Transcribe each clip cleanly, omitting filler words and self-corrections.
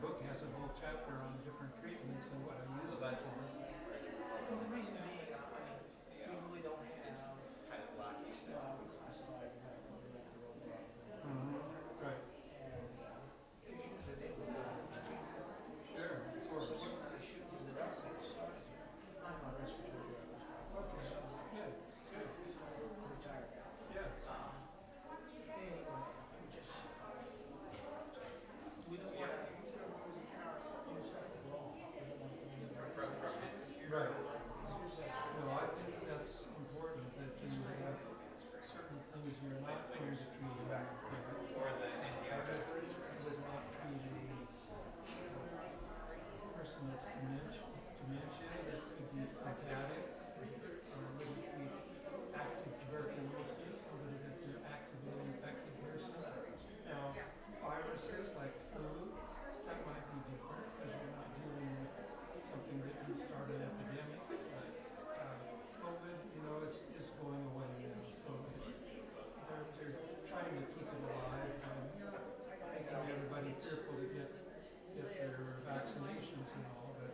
book has a whole chapter on different treatments and what I use that for. Well, the reason being, we really don't have classified medical director over our Right. and usually they would go to treatment. Sure, of So course. we're kind of shooting in the dark when it started. I'm on respiratory therapy. So, Good, good. retired. Yes. Anyway, we don't want to use something wrong. We don't want to use it. Right. No, I think that's important that you have certain things you're not going to treat in your clinic. Or the Would not treat a person that's dementia that could be lymphatic, or wouldn't treat active tuberculosis, somebody that's an actively infected person. Now, viruses like flu, that might be different because we're not dealing with something that can start an epidemic. But COVID, is going away now. So they're trying to keep it alive and making everybody fearful to get their vaccinations and all. But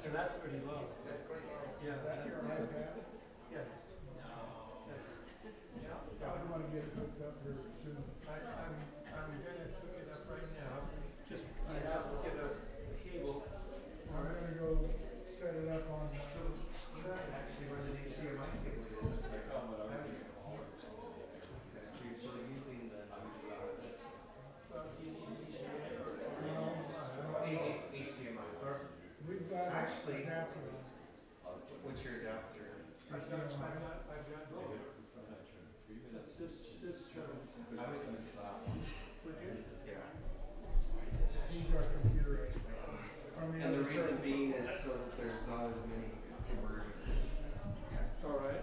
and that's pretty low. Yeah. Yes. I want to get it hooked up here soon. I'm gonna hook it up right now. Just I have to get a cable. I'm gonna go set it up on. actually where the HDMI cable is. So they're using the HDMI. We've got Actually, adapter. what's your adapter? I've got both. This I was thinking about. Yeah. He's our computer expert. And the reason being is so that there's not as many conversions. all right.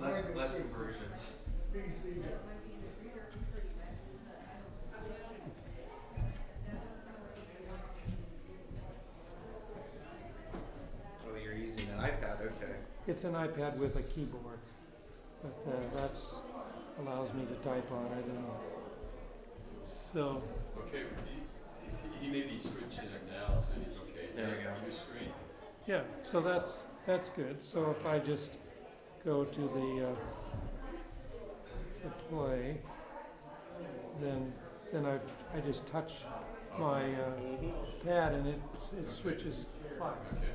Less conversions. PC. Oh, you're using an iPad, okay. It's an iPad with a keyboard, but that's allows me to type on it, and so Okay, he may be switching it now, so he's okay. There we go. Your screen. yeah. So that's good. So if I just go to the play, then I just touch my pad and it switches slides. Okay.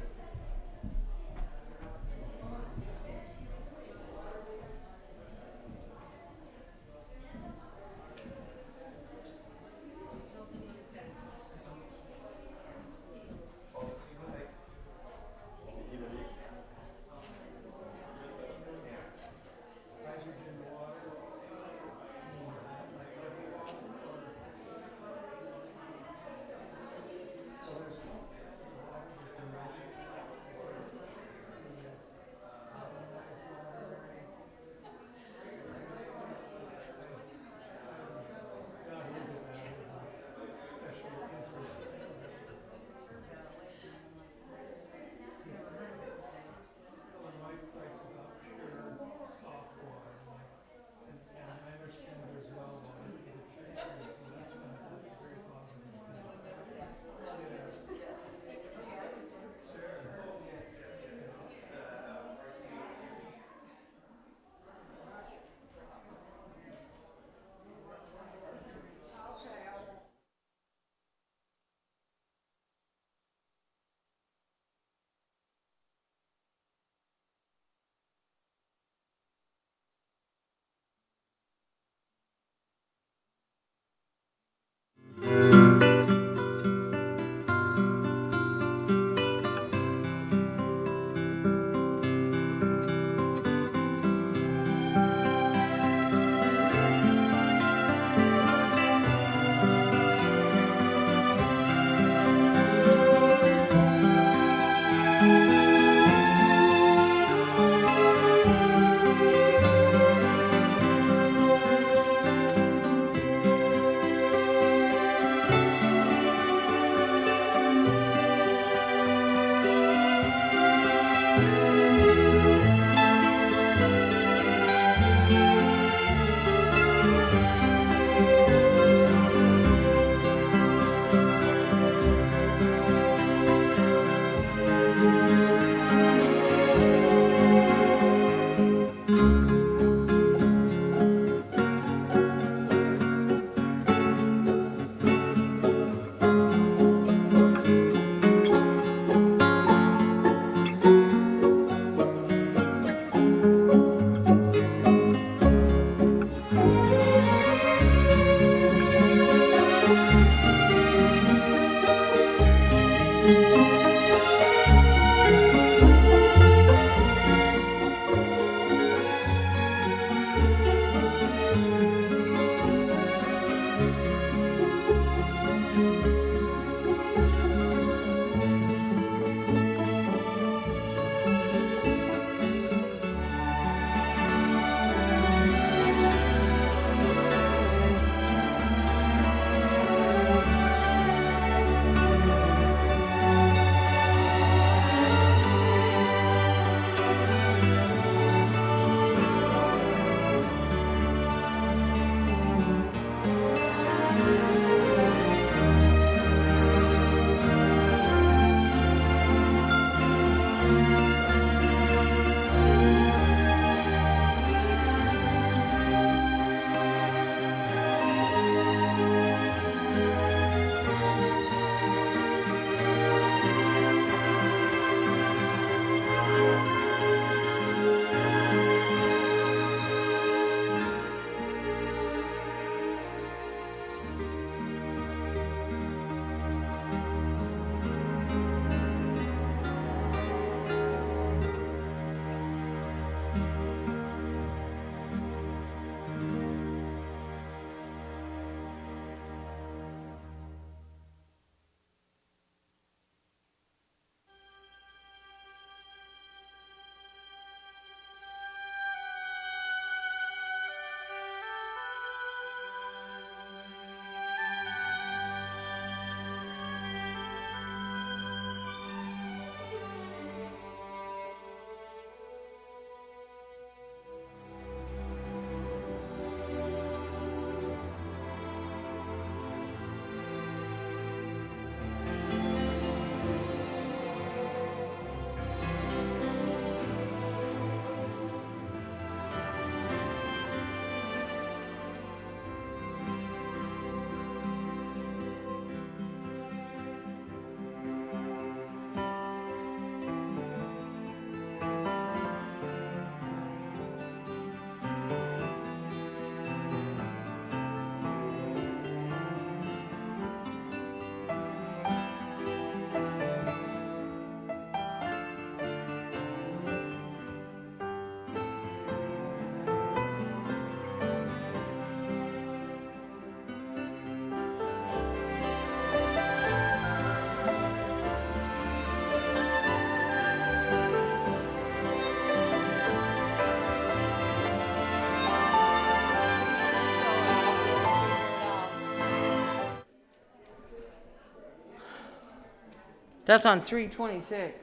That's on 326.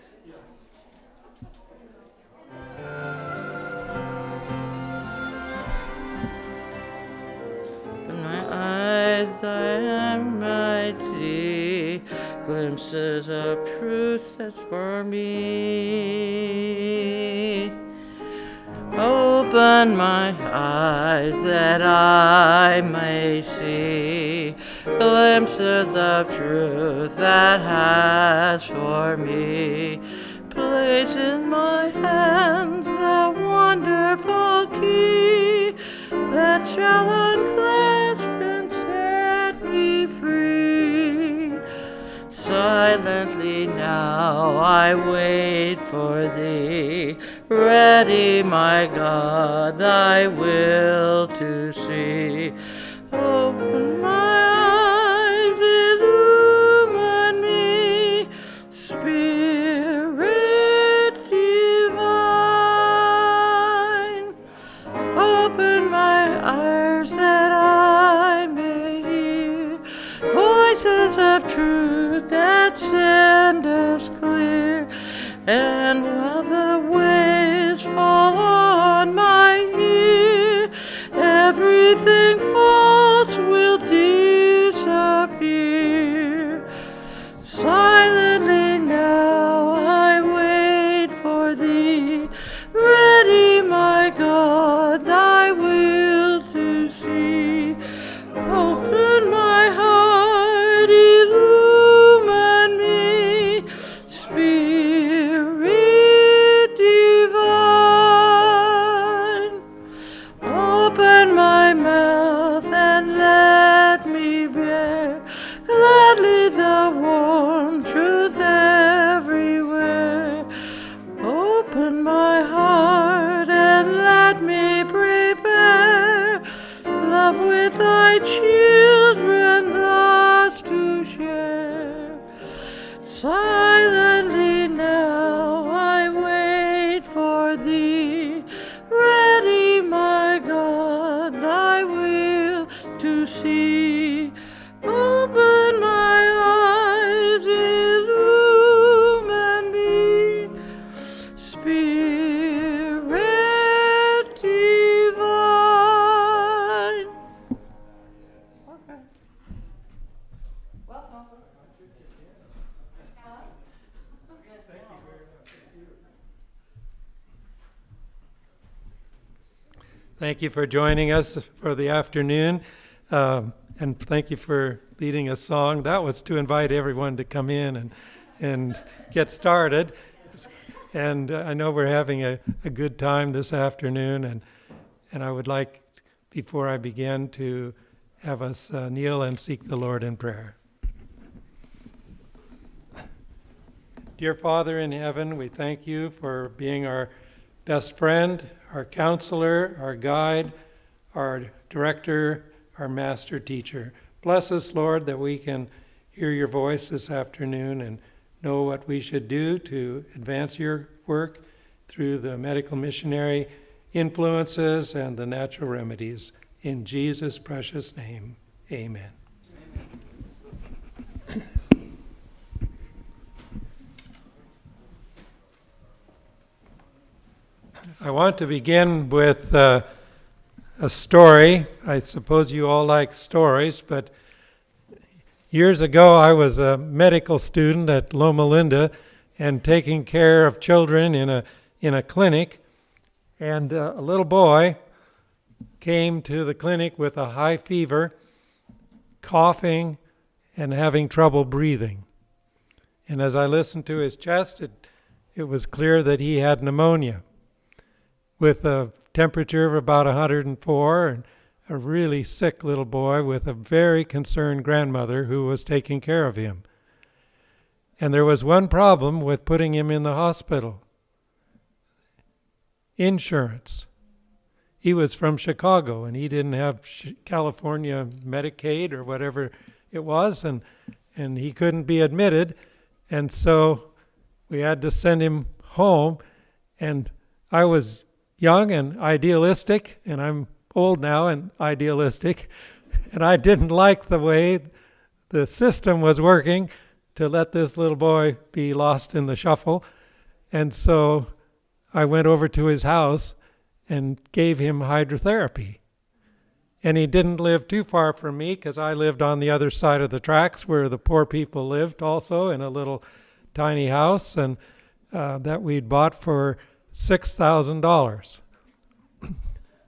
In my eyes I might see glimpses of truth that's for me. Open my eyes that I may see glimpses of truth that has for me. Place in my hands the wonderful key that shall unclasp and set me free. Silently now I wait for thee, ready, my God, thy will to see. Open my eyes, illumine me, Spirit divine. Open my ears that I may hear voices of truth that send us clear. And while the waves fall on my ear, everything false will disappear. Silently now I wait for thee, ready, my God, thy will to see. Open my heart, illumine me, Spirit divine. Open my mouth and let me bear gladly the warm truth everywhere. Open my heart and let me prepare love with thy children thus to share. Silently now I wait for thee, ready, my God, thy will to see. Open my eyes, illumine me, Spirit divine. Okay. Welcome. Thank you for joining us for the afternoon, and thank you for leading a song. That was to invite everyone to come in and get started. And I know we're having a good time this afternoon, and I would like, before I begin, to have us kneel and seek the Lord in prayer. Dear Father in heaven, we thank you for being our best friend, our counselor, our guide, our director, our master teacher. Bless us, Lord, that we can hear your voice this afternoon and know what we should do to advance your work through the medical missionary influences and the natural remedies. In Jesus' precious name, amen. I want to begin with a story. I suppose you all like stories, but years ago I was a medical student at Loma Linda and taking care of children in a clinic, and a little boy came to the clinic with a high fever, coughing, and having trouble breathing. And as I listened to his chest, it was clear that he had pneumonia, with a temperature of about 104, and a really sick little boy with a very concerned grandmother who was taking care of him. And there was one problem with putting him in the hospital: insurance. He was from Chicago, and he didn't have California Medicaid or whatever it was, and he couldn't be admitted, and so we had to send him home. And I was young and idealistic, and I'm old now and idealistic, and I didn't like the way the system was working to let this little boy be lost in the shuffle. And so I went over to his house and gave him hydrotherapy. And he didn't live too far from me because I lived on the other side of the tracks where the poor people lived also, in a little tiny house, and that we'd bought for $6,000.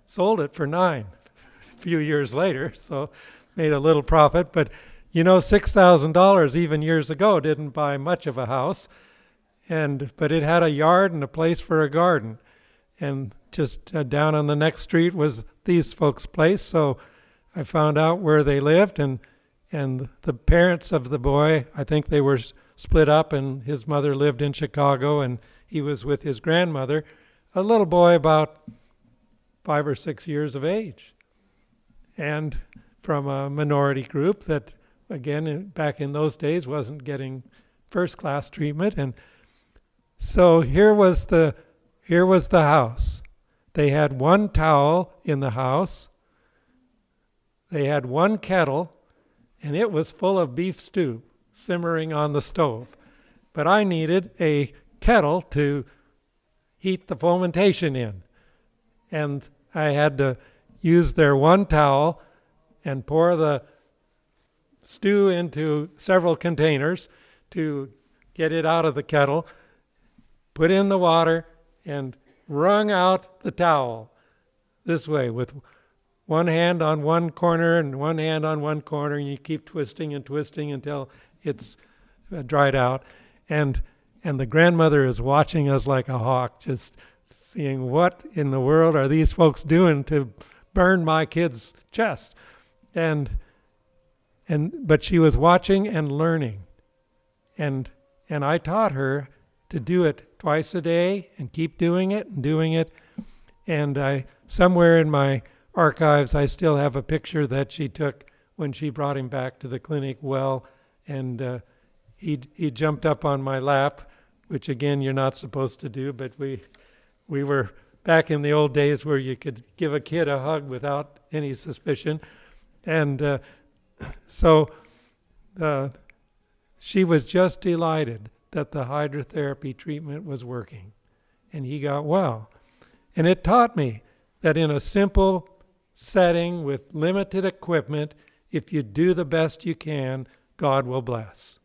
Sold it for $9,000 a few years later, so made a little profit. But you know, $6,000 even years ago didn't buy much of a house, but it had a yard and a place for a garden. And just down on the next street was these folks' place, so I found out where they lived, and the parents of the boy, I think they were split up, and his mother lived in Chicago, and he was with his grandmother, a little boy about 5 or 6 years of age, and from a minority group that, again, back in those days wasn't getting first-class treatment. And so here was the house. They had one towel in the house. They had one kettle, and it was full of beef stew simmering on the stove. But I needed a kettle to heat the fomentation in. And I had to use their one towel and pour the stew into several containers to get it out of the kettle, put in the water, and wrung out the towel this way with one hand on one corner and one hand on one corner, and you keep twisting and twisting until it's dried out. And the grandmother is watching us like a hawk, just seeing what in the world are these folks doing to burn my kid's chest. But she was watching and learning. And I taught her to do it twice a day and keep doing it and doing it. And somewhere in my archives, I still have a picture that she took when she brought him back to the clinic well. And he jumped up on my lap, which again, you're not supposed to do, but we were back in the old days where you could give a kid a hug without any suspicion. And so she was just delighted that the hydrotherapy treatment was working, and he got well. And it taught me that in a simple setting with limited equipment, if you do the best you can, God will bless.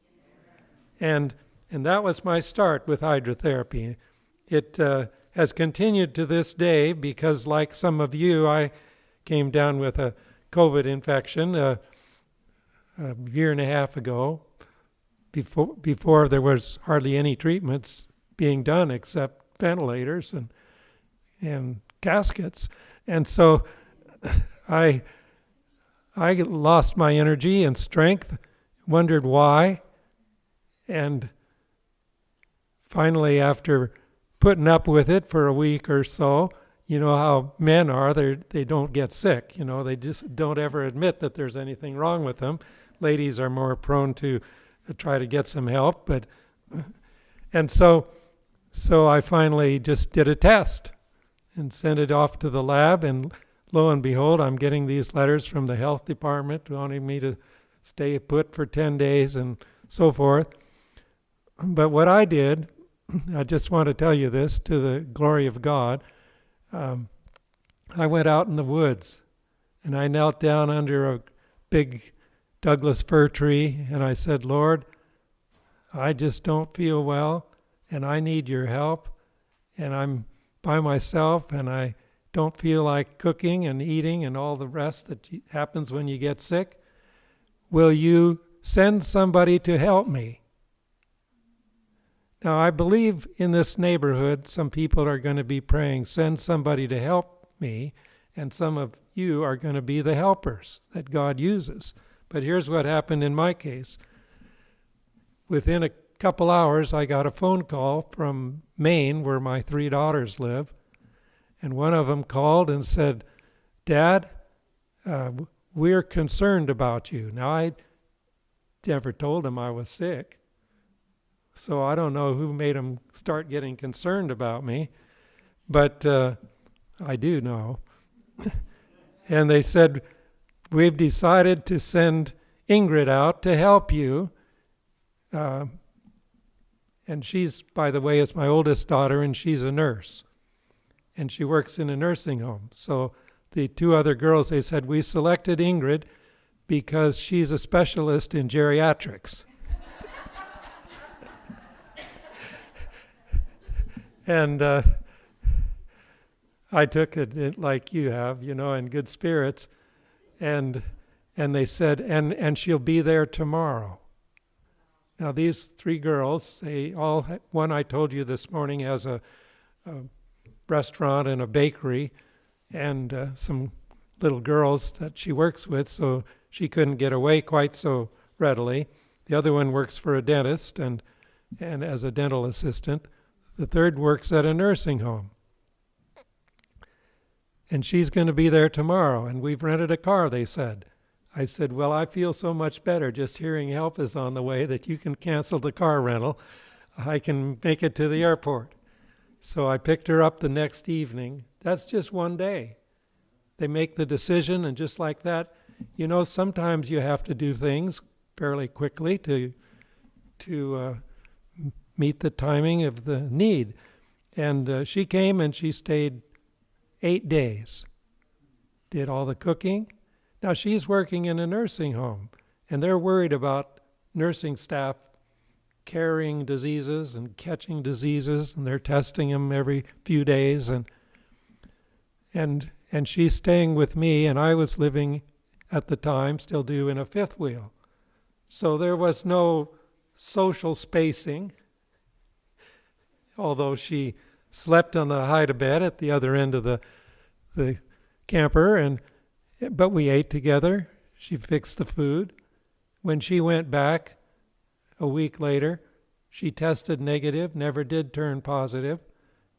And that was my start with hydrotherapy. It has continued to this day because, like some of you, I came down with a COVID infection a year and a half ago, before there was hardly any treatments being done except ventilators and caskets. And so I lost my energy and strength, wondered why, and finally, after putting up with it for a week or so, you know how men are, they don't get sick. You know, they just don't ever admit that there's anything wrong with them. Ladies are more prone to try to get some help, and so I finally just did a test and sent it off to the lab, and lo and behold, I'm getting these letters from the health department wanting me to stay put for 10 days and so forth. But what I did, I just want to tell you this to the glory of God, I went out in the woods and I knelt down under a big Douglas fir tree and I said, Lord, I just don't feel well and I need your help, and I'm by myself and I don't feel like cooking and eating and all the rest that happens when you get sick. Will you send somebody to help me? Now, I believe in this neighborhood, some people are going to be praying, send somebody to help me, and some of you are going to be the helpers that God uses. But here's what happened in my case. Within a couple hours, I got a phone call from Maine, where my 3 daughters live, and one of them called and said, Dad, we're concerned about you. Now, I never told him I was sick, so I don't know who made him start getting concerned about me, but I do know. And they said, we've decided to send Ingrid out to help you. and she's, by the way, is my oldest daughter, and she's a nurse. And she works in a nursing home. So the two other girls, they said, we selected Ingrid because she's a specialist in geriatrics. And I took it like you have, in good spirits. And they said, and she'll be there tomorrow. Now these three girls, one I told you this morning has a restaurant and a bakery, and some little girls that she works with, so she couldn't get away quite so readily. The other one works for a dentist and as a dental assistant. The third works at a nursing home. And she's going to be there tomorrow, and we've rented a car, they said. I said, well, I feel so much better just hearing help is on the way that you can cancel the car rental. I can make it to the airport. So I picked her up the next evening. That's just one day. They make the decision, and just like that, sometimes you have to do things fairly quickly to meet the timing of the need. And she came and she stayed 8 days, did all the cooking. Now she's working in a nursing home, and they're worried about nursing staff carrying diseases and catching diseases, and they're testing them every few days. And she's staying with me, and I was living at the time, still do, in a fifth wheel. So there was no social spacing, although she slept on the hide-a-bed at the other end of the camper, but we ate together. She fixed the food. When she went back a week later, she tested negative, never did turn positive,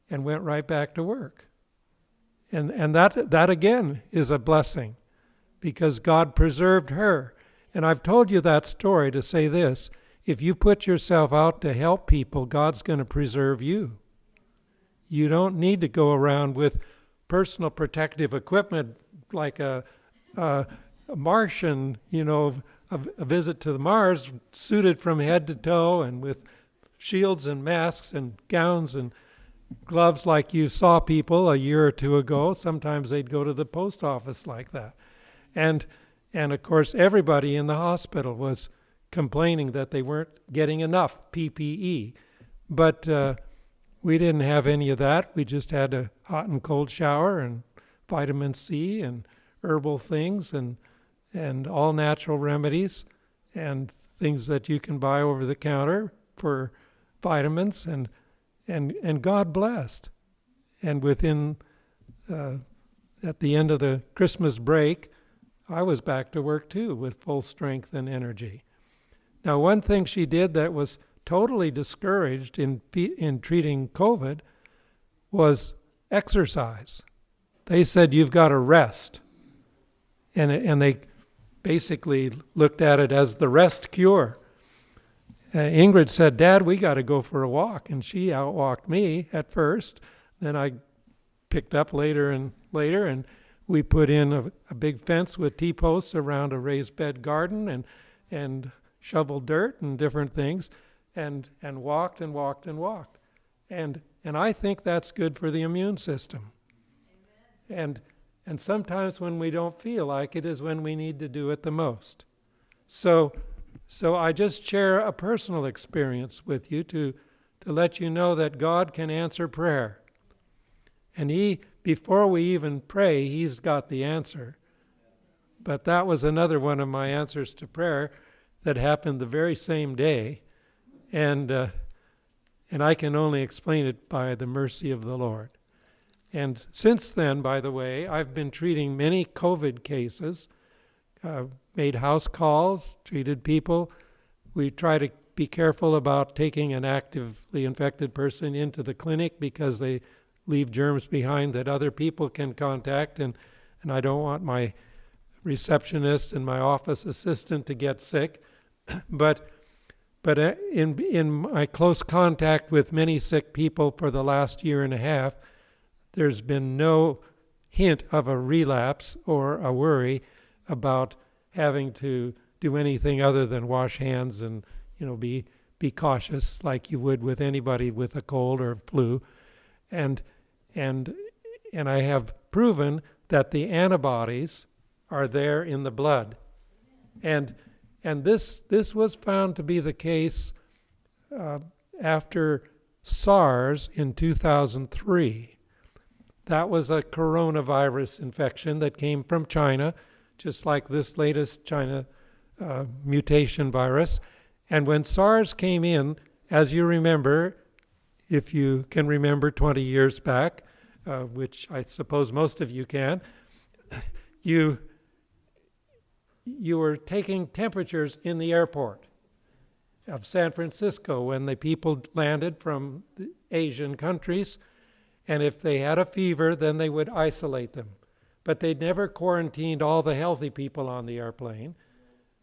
and went right back to work. And that again is a blessing, because God preserved her. And I've told you that story to say this: if you put yourself out to help people, God's going to preserve you. You don't need to go around with personal protective equipment like a Martian, a visit to the Mars, suited from head to toe and with shields and masks and gowns and gloves like you saw people a year or two ago. Sometimes they'd go to the post office like that. And of course, everybody in the hospital was complaining that they weren't getting enough PPE. But we didn't have any of that. We just had a hot and cold shower and vitamin C and herbal things and all natural remedies and things that you can buy over the counter for vitamins, and God blessed. And within at the end of the Christmas break, I was back to work too with full strength and energy. Now, one thing she did that was totally discouraged in treating COVID was exercise. They said, you've got to rest. And they basically looked at it as the rest cure. Ingrid said, Dad, we got to go for a walk. And she outwalked me at first. Then I picked up later, and we put in a big fence with T-posts around a raised bed garden and shoveled dirt and different things and walked and walked and walked. And I think that's good for the immune system. And sometimes when we don't feel like it is when we need to do it the most. So I just share a personal experience with you to let you know that God can answer prayer. And before we even pray, He's got the answer. But that was another one of my answers to prayer that happened the very same day. And I can only explain it by the mercy of the Lord. And since then, by the way, I've been treating many COVID cases, made house calls, treated people. We try to be careful about taking an actively infected person into the clinic because they leave germs behind that other people can contact, and I don't want my receptionist and my office assistant to get sick. But in my close contact with many sick people for the last year and a half, there's been no hint of a relapse or a worry about having to do anything other than wash hands and be be cautious like you would with anybody with a cold or flu. And I have proven that the antibodies are there in the blood. And this was found to be the case after SARS in 2003. That was a coronavirus infection that came from China, just like this latest China mutation virus. And when SARS came in, as you remember, if you can remember 20 years back, which I suppose most of you can, you were taking temperatures in the airport of San Francisco when the people landed from the Asian countries, and if they had a fever, then they would isolate them. But they never quarantined all the healthy people on the airplane.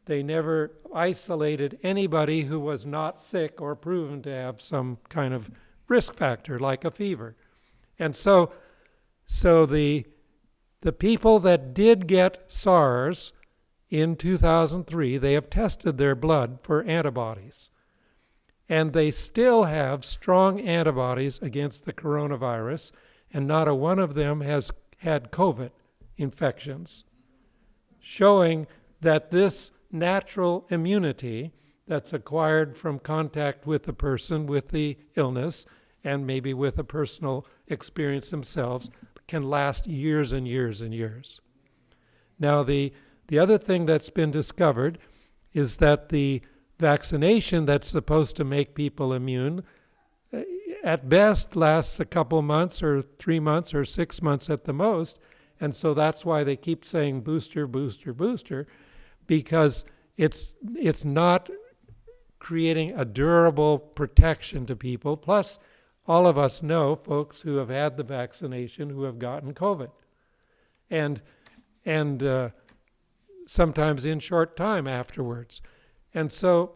They never isolated anybody who was not sick or proven to have some kind of risk factor like a fever. And so the people that did get SARS in 2003, they have tested their blood for antibodies. And they still have strong antibodies against the coronavirus, and not a one of them has had COVID infections, showing that this natural immunity that's acquired from contact with the person with the illness and maybe with a personal experience themselves can last years and years and years. Now, the other thing that's been discovered is that the vaccination that's supposed to make people immune at best lasts a couple months or 3 months or 6 months at the most. And so that's why they keep saying booster, booster, booster, because it's not creating a durable protection to people. Plus, all of us know folks who have had the vaccination who have gotten COVID. And sometimes in short time afterwards. And so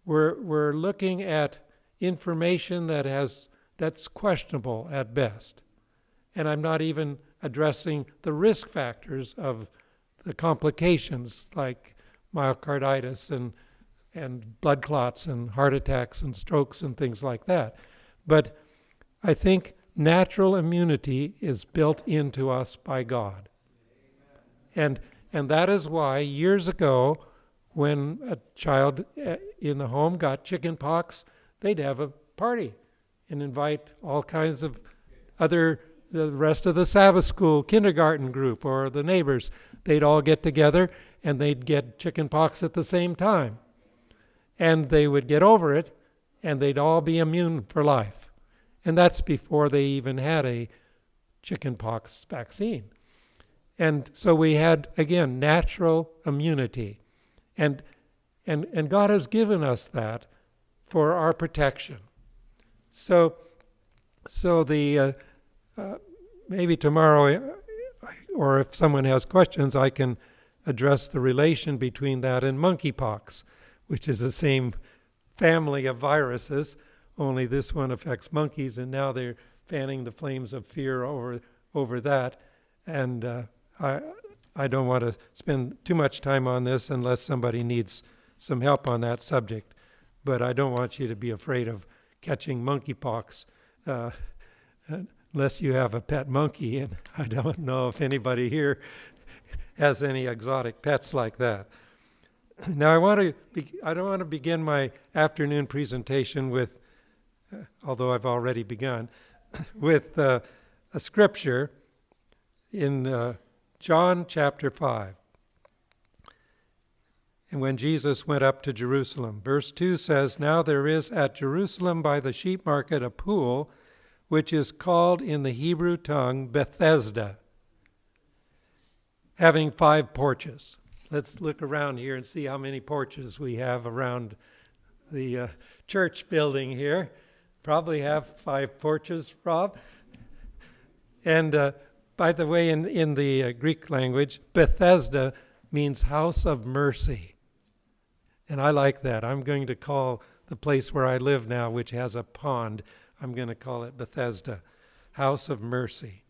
we're looking at information that's questionable at best. And I'm not even addressing the risk factors of the complications like myocarditis and blood clots and heart attacks and strokes and things like that. But I think natural immunity is built into us by God. And that is why years ago, when a child in the home got chicken pox, they'd have a party and invite all kinds of the rest of the Sabbath school kindergarten group or the neighbors. They'd all get together and they'd get chicken pox at the same time. And they would get over it and they'd all be immune for life. And that's before they even had a chicken pox vaccine. And so we had, again, natural immunity. And God has given us that for our protection. So maybe tomorrow, or if someone has questions, I can address the relation between that and monkeypox, which is the same family of viruses, only this one affects monkeys, and now they're fanning the flames of fear over that. And I don't want to spend too much time on this unless somebody needs some help on that subject. But I don't want you to be afraid of catching monkeypox unless you have a pet monkey. And I don't know if anybody here has any exotic pets like that. Now I don't want to begin my afternoon presentation with, although I've already begun, with a scripture in John chapter 5. And when Jesus went up to Jerusalem, verse 2 says, "Now there is at Jerusalem by the sheep market a pool, which is called in the Hebrew tongue Bethesda, having 5 porches." Let's look around here and see how many porches we have around the church building here. Probably have 5 porches, Rob. And by the way, in the Greek language, Bethesda means house of mercy. And I like that. I'm going to call the place where I live now, which has a pond, I'm going to call it Bethesda, house of mercy.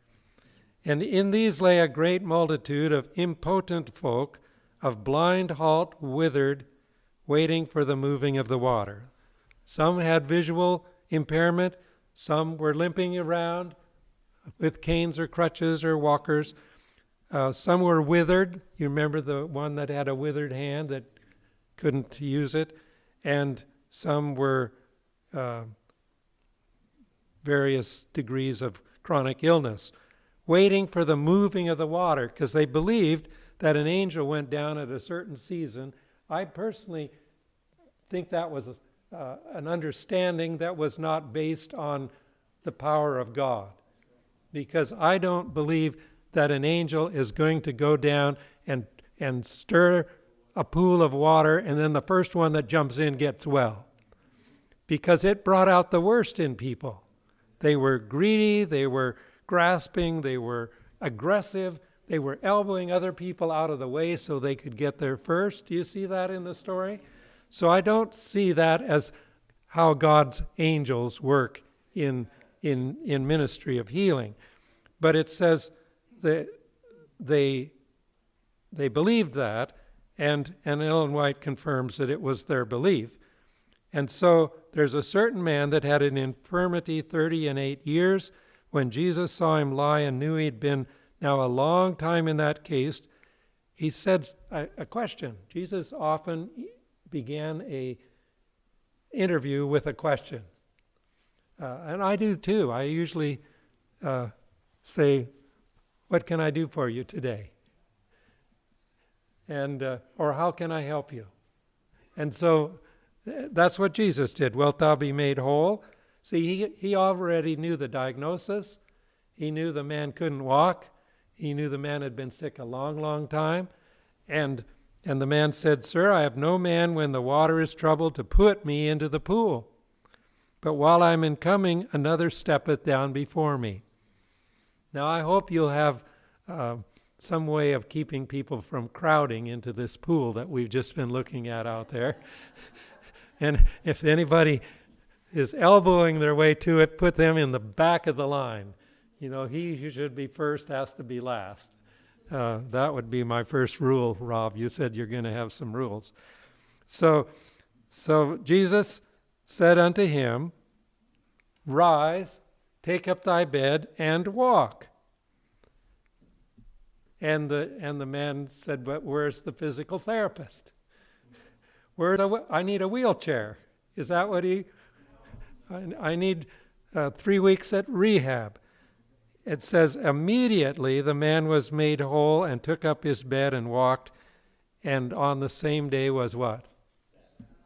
And in these lay a great multitude of impotent folk, of blind, halt, withered, waiting for the moving of the water. Some had visual impairment. Some were limping around with canes or crutches or walkers. Some were withered. You remember the one that had a withered hand that couldn't use it. And some were various degrees of chronic illness, waiting for the moving of the water, because they believed that an angel went down at a certain season. I personally think that was an understanding that was not based on the power of God, because I don't believe that an angel is going to go down and stir a pool of water and then the first one that jumps in gets well, because it brought out the worst in people. They were greedy, they were grasping, they were aggressive, they were elbowing other people out of the way so they could get there first. Do you see that in the story? So I don't see that as how God's angels work in ministry of healing. But it says that they believed that, and Ellen White confirms that it was their belief. And so there's a certain man that had an infirmity 38 years. When Jesus saw him lie and knew he'd been now a long time in that case, he said a question. Jesus often began a interview with a question. And I do too. I usually say, "What can I do for you today?" And or "How can I help you?" And so that's what Jesus did. "Wilt thou be made whole?" See, he already knew the diagnosis. He knew the man couldn't walk. He knew the man had been sick a long, long time. And the man said, "Sir, I have no man when the water is troubled to put me into the pool. But while I am in coming, another steppeth down before me." Now I hope you'll have some way of keeping people from crowding into this pool that we've just been looking at out there. And if anybody is elbowing their way to it, put them in the back of the line. You know, he who should be first has to be last. That would be my first rule, Rob. You said you're going to have some rules. So Jesus said unto him, "Rise, take up thy bed, and walk." And the man said, "But where's the physical therapist? I need a wheelchair." Is that what I need 3 weeks at rehab. It says, immediately the man was made whole and took up his bed and walked. And on the same day was what?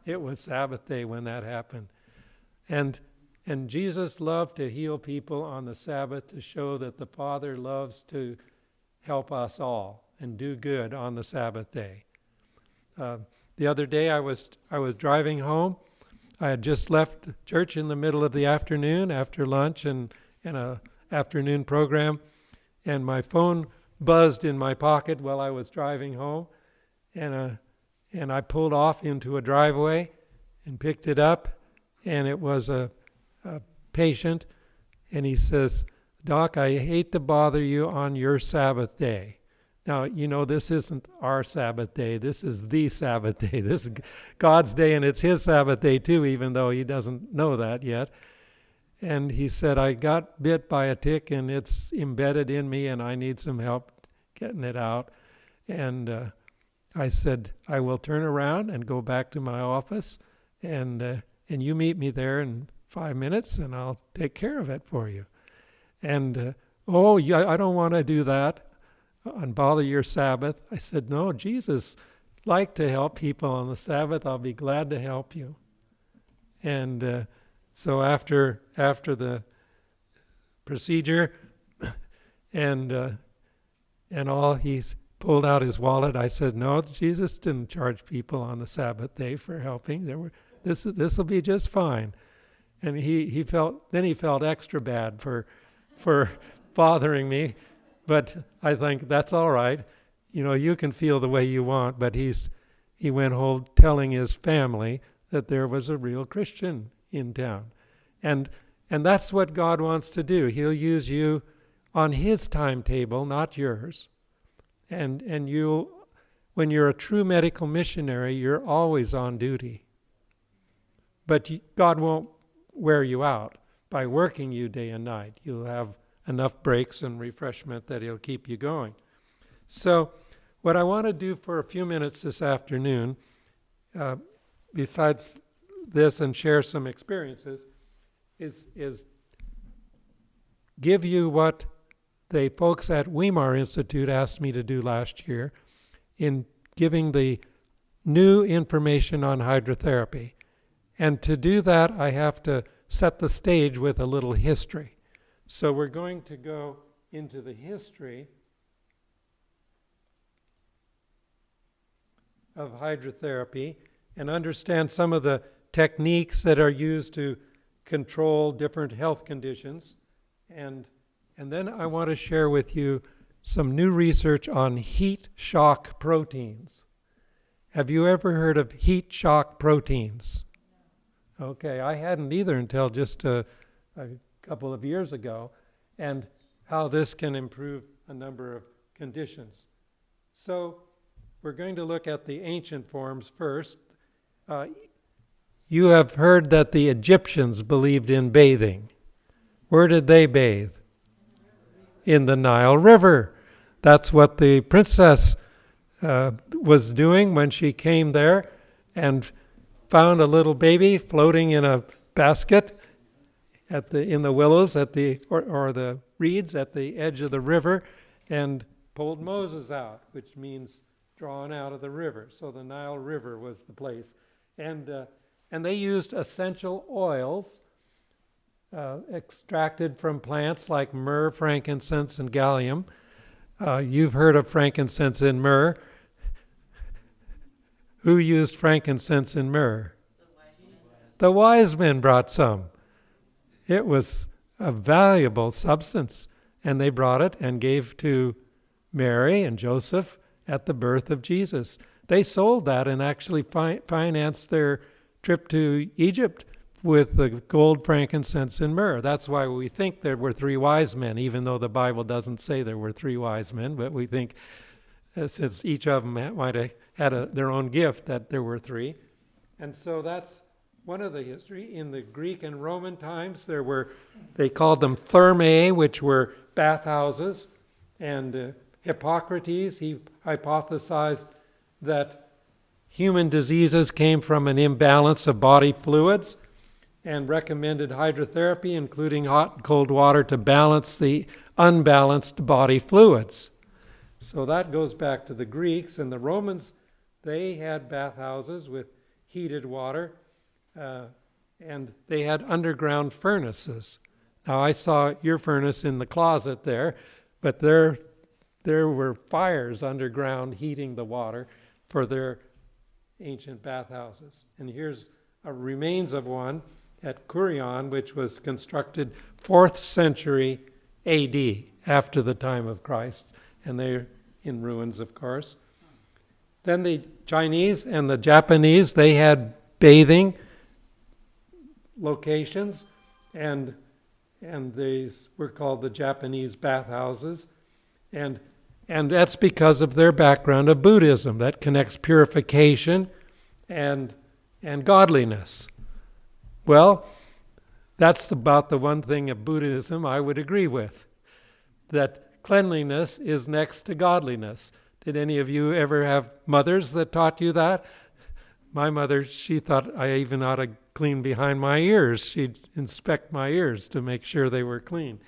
It was Sabbath day when that happened. And Jesus loved to heal people on the Sabbath to show that the Father loves to help us all and do good on the Sabbath day. The other day I was driving home. I had just left church in the middle of the afternoon after lunch and a afternoon program, and my phone buzzed in my pocket while I was driving home, and I pulled off into a driveway and picked it up, and it was a patient, and he says, "Doc, I hate to bother you on your Sabbath day." Now, you know, this isn't our Sabbath day. This is the Sabbath day. This is God's day, and it's his Sabbath day too, even though he doesn't know that yet. And he said, "I got bit by a tick, and it's embedded in me, and I need some help getting it out." And I said, "I will turn around and go back to my office, and you meet me there in 5 minutes, and I'll take care of it for you." And, I don't want to do that and bother your Sabbath. I said, "No, Jesus liked to help people on the Sabbath. I'll be glad to help you." And so after the procedure and all, he pulled out his wallet. I said, "No, Jesus didn't charge people on the Sabbath day for helping. This will be just fine." And he felt extra bad for bothering me. But I think that's all right. You know, you can feel the way you want, but he went home telling his family that there was a real Christian in town. And that's what God wants to do. He'll use you on his timetable, not yours. And when you're a true medical missionary, you're always on duty. But God won't wear you out by working you day and night. You'll have enough breaks and refreshment that He'll keep you going. So what I want to do for a few minutes this afternoon, besides this and share some experiences, is give you what the folks at Weimar Institute asked me to do last year in giving the new information on hydrotherapy. And to do that, I have to set the stage with a little history. So we're going to go into the history of hydrotherapy and understand some of the techniques that are used to control different health conditions. And then I want to share with you some new research on heat shock proteins. Have you ever heard of heat shock proteins? Okay, I hadn't either until just a couple of years ago, and how this can improve a number of conditions. So we're going to look at the ancient forms first. You have heard that the Egyptians believed in bathing. Where did they bathe? In the Nile River. That's what the princess was doing when she came there and found a little baby floating in a basket in the willows or the reeds at the edge of the river, and pulled Moses out, which means drawn out of the river. So the Nile River was the place. And they used essential oils extracted from plants like myrrh, frankincense, and gallium. You've heard of frankincense and myrrh. Who used frankincense and myrrh? The wise men brought some. It was a valuable substance, and they brought it and gave to Mary and Joseph at the birth of Jesus. They sold that and actually financed their trip to Egypt with the gold, frankincense, and myrrh. That's why we think there were three wise men, even though the Bible doesn't say there were three wise men, but we think since each of them might have had their own gift, that there were three. And so that's one of the history. In the Greek and Roman times, they called them thermae, which were bathhouses. And Hippocrates, he hypothesized that human diseases came from an imbalance of body fluids and recommended hydrotherapy, including hot and cold water, to balance the unbalanced body fluids. So that goes back to the Greeks. And the Romans, they had bathhouses with heated water, and they had underground furnaces. Now, I saw your furnace in the closet there, but there were fires underground heating the water for their ancient bathhouses. And here's a remains of one at Kurion, which was constructed 4th century AD, after the time of Christ. And they're in ruins, of course. Then the Chinese and the Japanese, they had bathing locations, and these were called the Japanese bathhouses. And that's because of their background of Buddhism that connects purification and godliness. Well, that's about the one thing of Buddhism I would agree with, that cleanliness is next to godliness. Did any of you ever have mothers that taught you that? My mother, she thought I even ought to clean behind my ears. She'd inspect my ears to make sure they were clean.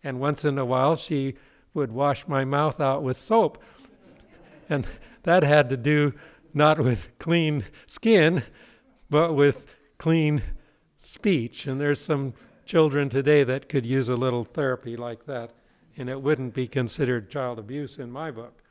And once in a while, she would wash my mouth out with soap. And that had to do not with clean skin, but with clean speech. And there's some children today that could use a little therapy like that, and it wouldn't be considered child abuse in my book.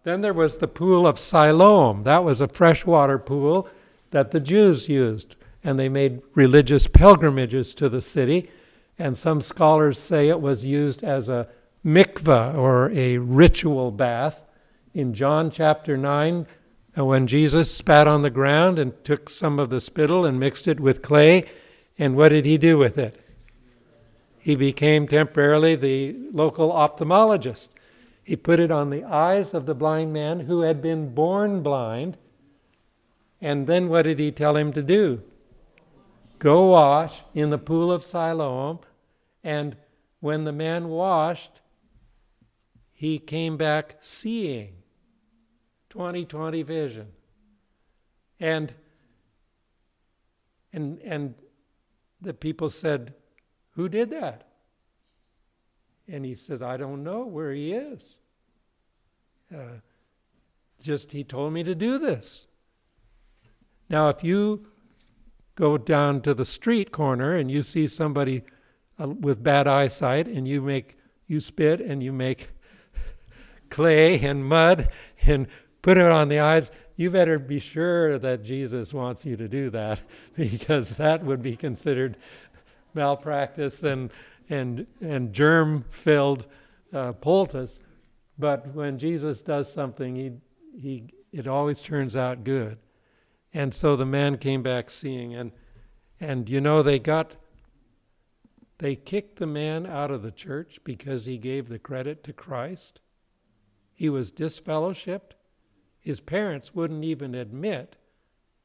Then there was the pool of Siloam. That was a freshwater pool that the Jews used, and they made religious pilgrimages to the city. And some scholars say it was used as a mikveh, or a ritual bath. In John chapter 9, when Jesus spat on the ground and took some of the spittle and mixed it with clay, and what did he do with it? He became temporarily the local ophthalmologist. He put it on the eyes of the blind man who had been born blind. And then what did he tell him to do? go wash in the pool of Siloam. And when the man washed, he came back seeing. 20/20 vision. And the people said, "Who did that?" And he said, "I don't know where he is. Just he told me to do this." Now, if you go down to the street corner and you see somebody with bad eyesight, and you spit and you make clay and mud and put it on the eyes, you better be sure that Jesus wants you to do that, because that would be considered malpractice and germ-filled poultice. But when Jesus does something, it always turns out good. And so the man came back seeing, and you know, they kicked the man out of the church because he gave the credit to Christ. He was disfellowshipped. His parents wouldn't even admit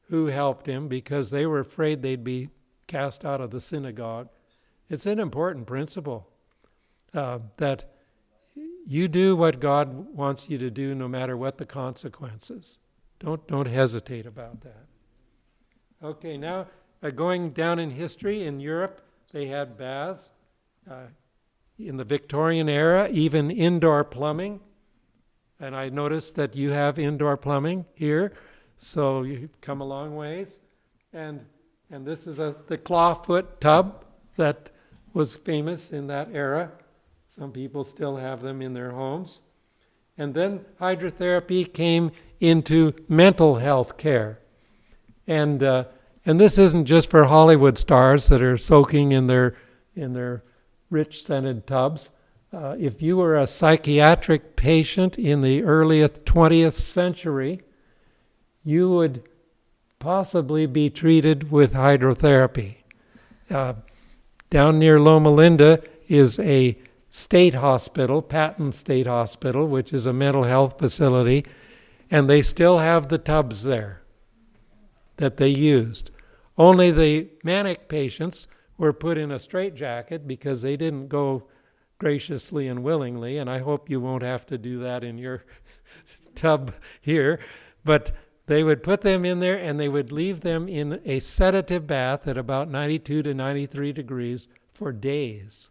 who helped him because they were afraid they'd be cast out of the synagogue. It's an important principle that you do what God wants you to do no matter what the consequences. Don't hesitate about that. Okay, now going down in history, in Europe, they had baths. In the Victorian era, even indoor plumbing. And I noticed that you have indoor plumbing here, so you've come a long ways. And this is the clawfoot tub that was famous in that era. Some people still have them in their homes. And then hydrotherapy came into mental health care. And this isn't just for Hollywood stars that are soaking in their rich scented tubs. If you were a psychiatric patient in the early 20th century, you would possibly be treated with hydrotherapy. Down near Loma Linda is a state hospital, Patton State Hospital, which is a mental health facility, and they still have the tubs there that they used. Only the manic patients were put in a straitjacket because they didn't go graciously and willingly, and I hope you won't have to do that in your tub here, but they would put them in there and they would leave them in a sedative bath at about 92 to 93 degrees for days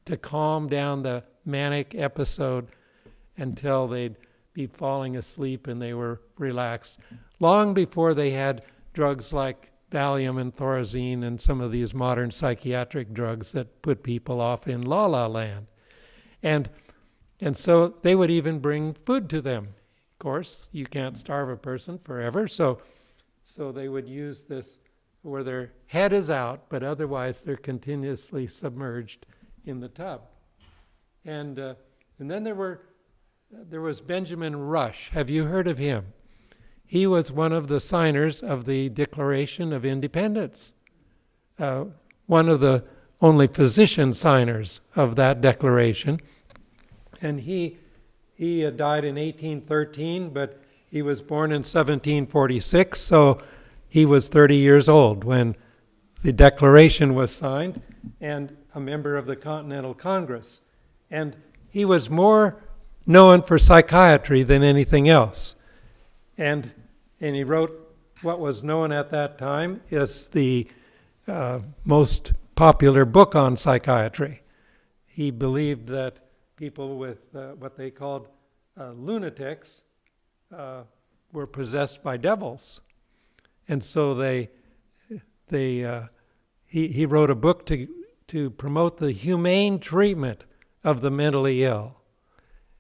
to calm down the manic episode until they'd be falling asleep and they were relaxed. Long before they had drugs like Valium and Thorazine and some of these modern psychiatric drugs that put people off in la-la land. And so they would even bring food to them. Of course, you can't starve a person forever, so they would use this where their head is out, but otherwise they're continuously submerged in the tub. And then there was Benjamin Rush. Have you heard of him? He was one of the signers of the Declaration of Independence, one of the only physician signers of that declaration. And he died in 1813, but he was born in 1746, so he was 30 years old when the Declaration was signed and a member of the Continental Congress. And he was more known for psychiatry than anything else. And he wrote what was known at that time as the most popular book on psychiatry. He believed that people with what they called lunatics were possessed by devils. And so he wrote a book to promote the humane treatment of the mentally ill.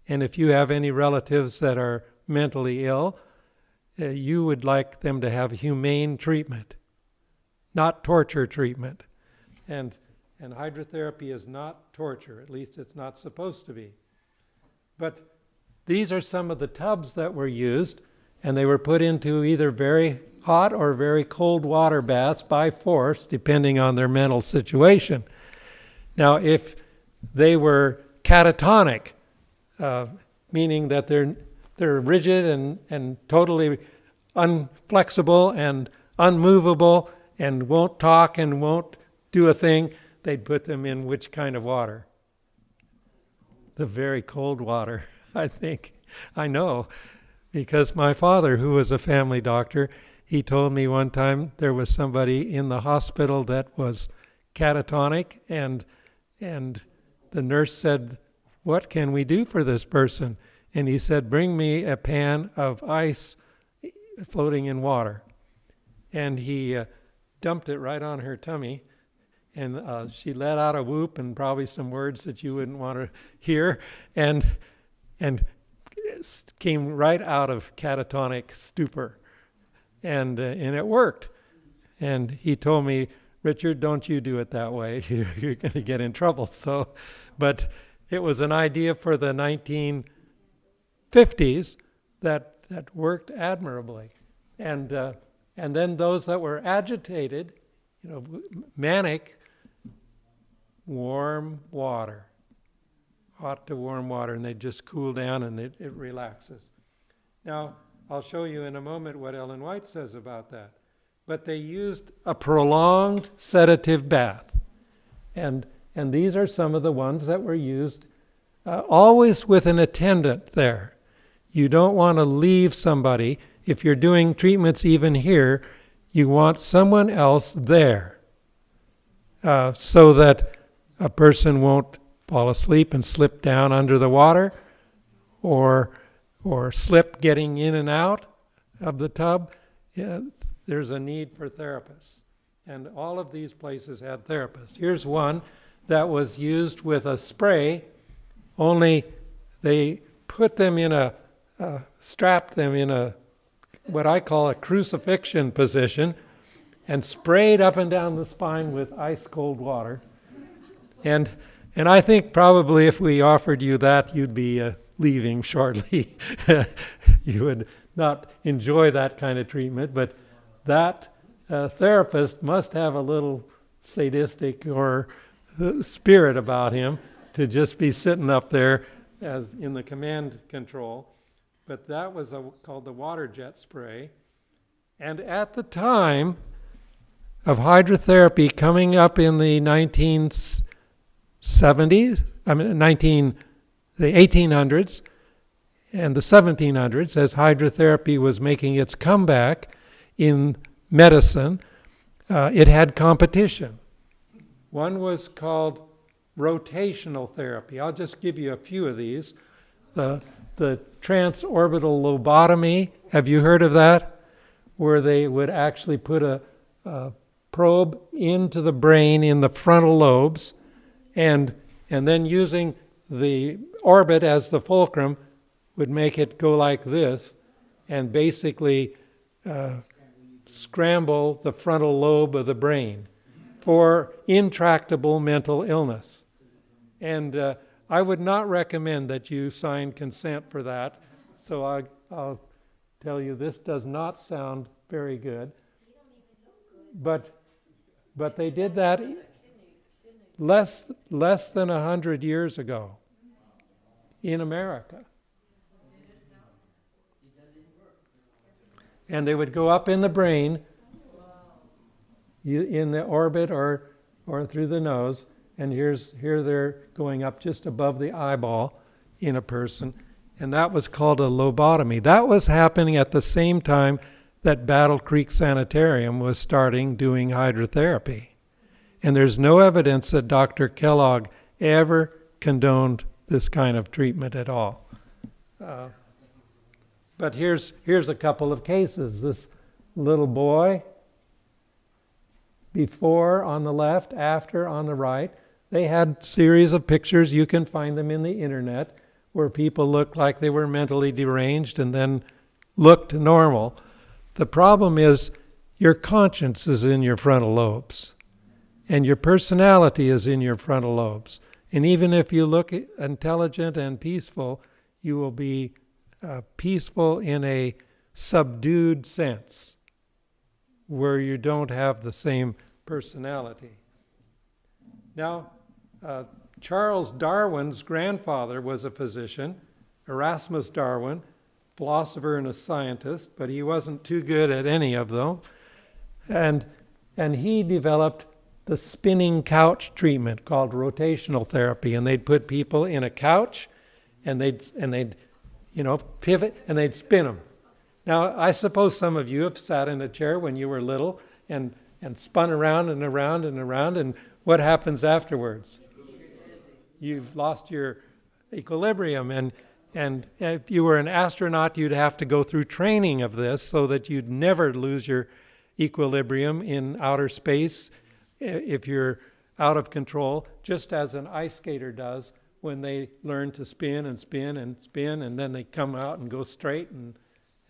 And if you have any relatives that are mentally ill, you would like them to have humane treatment, not torture treatment. And hydrotherapy is not torture, at least it's not supposed to be. But these are some of the tubs that were used, and they were put into either very hot or very cold water baths by force, depending on their mental situation. Now, if they were catatonic, meaning that they're rigid and totally unflexible and unmovable, and won't talk and won't do a thing, they'd put them in which kind of water? The very cold water, I think. I know, because my father, who was a family doctor, he told me one time there was somebody in the hospital that was catatonic, and the nurse said, "What can we do for this person?" And he said, "Bring me a pan of ice floating in water." And he dumped it right on her tummy, and she let out a whoop and probably some words that you wouldn't want to hear, and came right out of catatonic stupor, and it worked. And he told me, "Richard, don't you do it that way. You're going to get in trouble." So, but it was an idea for the 1950s that worked admirably, and then those that were agitated, manic, warm water, hot to warm water, and they just cool down and it relaxes. Now, I'll show you in a moment what Ellen White says about that. But they used a prolonged sedative bath. And these are some of the ones that were used, always with an attendant there. You don't want to leave somebody. If you're doing treatments even here, you want someone else there, so that a person won't fall asleep and slip down under the water, or slip getting in and out of the tub. There's a need for therapists. And all of these places had therapists. Here's one that was used with a spray, only they put them in strapped them in what I call a crucifixion position, and sprayed up and down the spine with ice cold water. And I think probably if we offered you that, you'd be leaving shortly. You would not enjoy that kind of treatment, but that therapist must have a little sadistic or spirit about him to just be sitting up there as in the command control. But that was called the water jet spray. And at the time of hydrotherapy coming up in the 1800s, and the 1700s, as hydrotherapy was making its comeback in medicine, it had competition. One was called rotational therapy. I'll just give you a few of these. The transorbital lobotomy, have you heard of that? Where they would actually put a probe into the brain in the frontal lobes, and then using the orbit as the fulcrum would make it go like this, and basically scramble the frontal lobe of the brain for intractable mental illness. And I would not recommend that you sign consent for that, so I'll tell you this does not sound very good. But they did that less than 100 years ago in America. And they would go up in the brain, in the orbit or through the nose, and here they're going up just above the eyeball in a person, and that was called a lobotomy. That was happening at the same time that Battle Creek Sanitarium was starting doing hydrotherapy. And there's no evidence that Dr. Kellogg ever condoned this kind of treatment at all. But here's a couple of cases. This little boy, before on the left, after on the right. They had series of pictures, you can find them in the internet, where people looked like they were mentally deranged and then looked normal. The problem is your conscience is in your frontal lobes, and your personality is in your frontal lobes. And even if you look intelligent and peaceful, you will be peaceful in a subdued sense, where you don't have the same personality. Now, Charles Darwin's grandfather was a physician, Erasmus Darwin, philosopher and a scientist, but he wasn't too good at any of them. And And he developed the spinning couch treatment called rotational therapy. And they'd put people in a couch, and they'd pivot, and they'd spin them. Now, I suppose some of you have sat in a chair when you were little and spun around and around and around, and what happens afterwards? You've lost your equilibrium, and if you were an astronaut, you'd have to go through training of this so that you'd never lose your equilibrium in outer space if you're out of control, just as an ice skater does when they learn to spin and spin and spin, and then they come out and go straight, and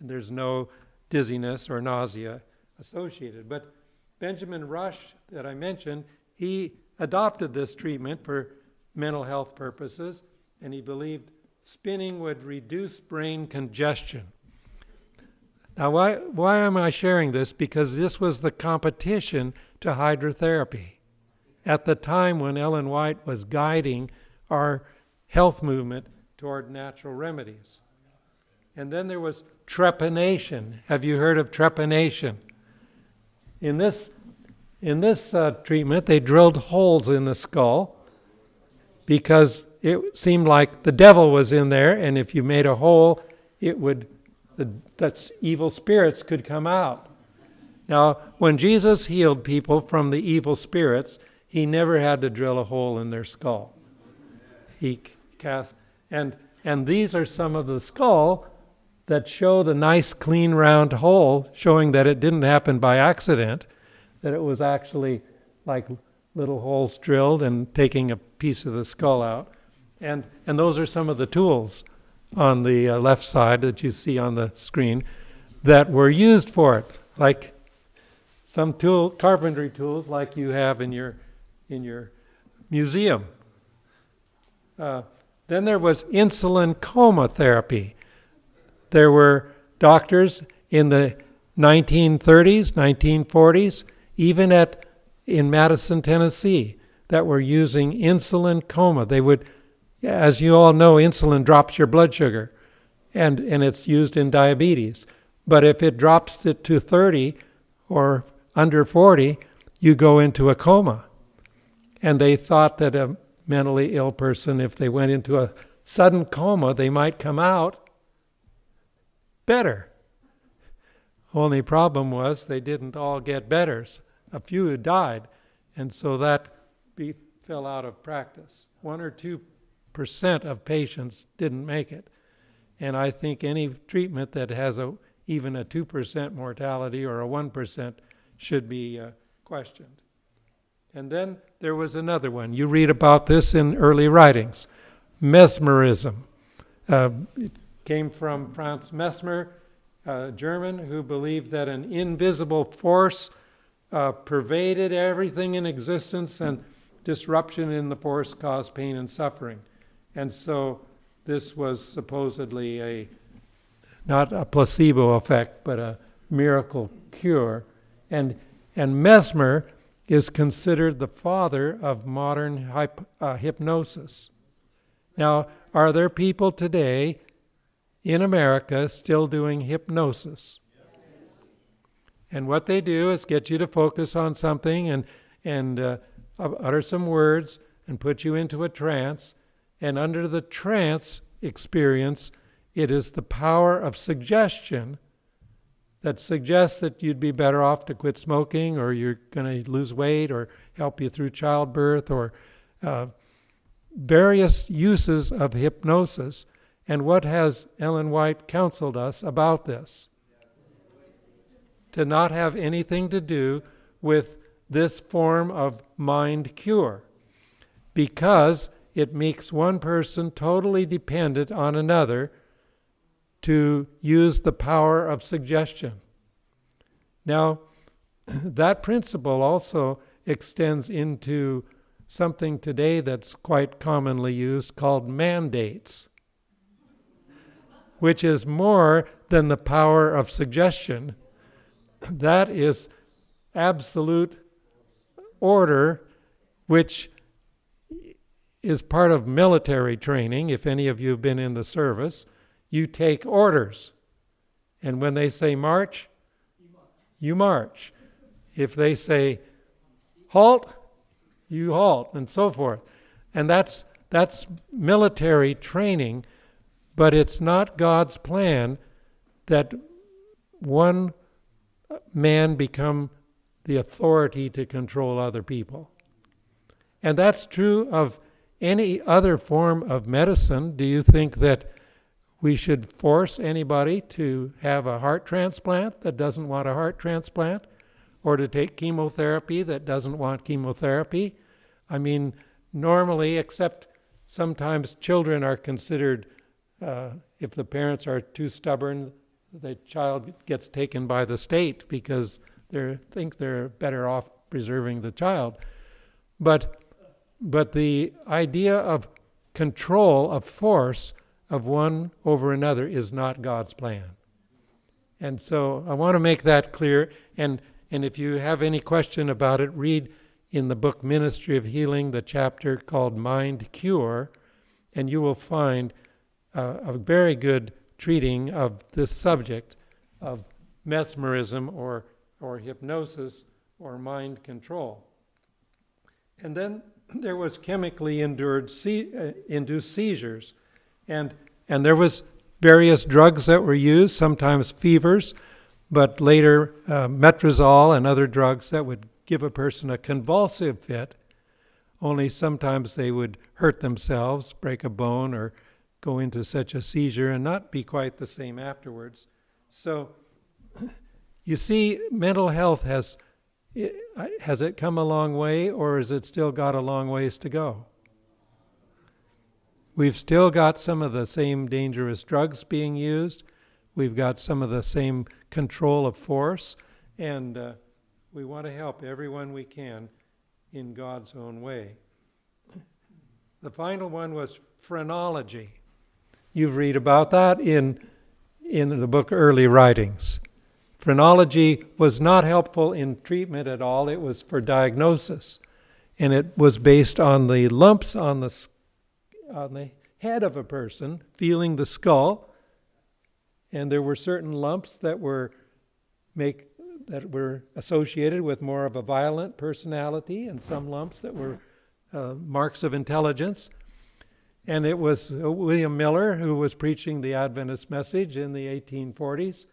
there's no dizziness or nausea associated. But Benjamin Rush, that I mentioned, he adopted this treatment for mental health purposes, and he believed spinning would reduce brain congestion. Now, why am I sharing this? Because this was the competition to hydrotherapy at the time when Ellen White was guiding our health movement toward natural remedies. And then there was trepanation. Have you heard of trepanation? In this treatment, they drilled holes in the skull because it seemed like the devil was in there, and if you made a hole, that evil spirits could come out. Now, when Jesus healed people from the evil spirits, he never had to drill a hole in their skull. He cast, and these are some of the skull that show the nice, clean, round hole, showing that it didn't happen by accident, that it was actually like little holes drilled and taking a piece of the skull out. And those are some of the tools on the left side that you see on the screen that were used for it, like some carpentry tools like you have in your museum. Then there was insulin coma therapy. There were doctors in the 1930s, 1940s, even in Madison, Tennessee, that were using insulin coma. They would, as you all know, insulin drops your blood sugar, and it's used in diabetes. But if it drops it to 30 or under 40, you go into a coma. And they thought that a mentally ill person, if they went into a sudden coma, they might come out better. Only problem was they didn't all get better. A few had died, and so that fell out of practice. 1 or 2% of patients didn't make it. And I think any treatment that has even a 2% mortality or a 1% should be questioned. And then there was another one. You read about this in early writings. Mesmerism. It came from Franz Mesmer, a German who believed that an invisible force pervaded everything in existence, and disruption in the force caused pain and suffering. And so this was supposedly not a placebo effect, but a miracle cure. And Mesmer is considered the father of modern hypnosis. Now, are there people today in America still doing hypnosis? And what they do is get you to focus on something and utter some words and put you into a trance. And under the trance experience, it is the power of suggestion that suggests that you'd be better off to quit smoking, or you're going to lose weight, or help you through childbirth, or various uses of hypnosis. And what has Ellen White counseled us about this? To not have anything to do with this form of mind cure, because it makes one person totally dependent on another to use the power of suggestion. Now, that principle also extends into something today that's quite commonly used called mandates, which is more than the power of suggestion. That is absolute order, which is part of military training. If any of you have been in the service, you take orders. And when they say march, you march. If they say, halt, you halt, and so forth. And that's military training, but it's not God's plan that one man become the authority to control other people. And that's true of any other form of medicine. Do you think that we should force anybody to have a heart transplant that doesn't want a heart transplant? Or to take chemotherapy that doesn't want chemotherapy? I mean, normally, except sometimes children are considered, if the parents are too stubborn, the child gets taken by the state because they think they're better off preserving the child. But the idea of control, of force of one over another is not God's plan. And so I want to make that clear. And if you have any question about it, read in the book Ministry of Healing, the chapter called Mind Cure, and you will find a very good treating of this subject of mesmerism or hypnosis or mind control. And then there was chemically induced seizures, and there was various drugs that were used, sometimes fevers, but later metrazole and other drugs that would give a person a convulsive fit, only sometimes they would hurt themselves, break a bone, or go into such a seizure and not be quite the same afterwards. So you see, mental health has it come a long way, or has it still got a long ways to go? We've still got some of the same dangerous drugs being used. We've got some of the same control of force, and we want to help everyone we can in God's own way. The final one was phrenology. You've read about that in the book Early Writings. Phrenology was not helpful in treatment at all. It was for diagnosis, and it was based on the lumps on the head of a person, feeling the skull, and there were certain lumps that were associated with more of a violent personality, and some lumps that were marks of intelligence. And it was William Miller who was preaching the Adventist message in the 1840s,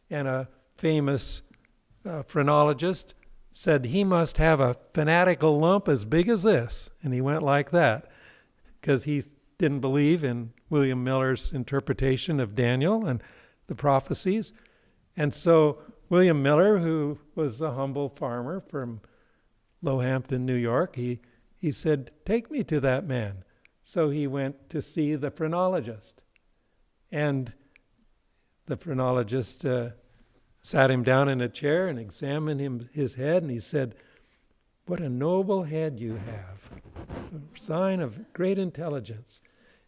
and a famous phrenologist said he must have a fanatical lump as big as this, and he went like that because he didn't believe in William Miller's interpretation of Daniel and the prophecies. And so William Miller, who was a humble farmer from Lowhampton, New York, he said, "Take me to that man." So he went to see the phrenologist. And the phrenologist sat him down in a chair and examined his head, and he said, "What a noble head you have, a sign of great intelligence."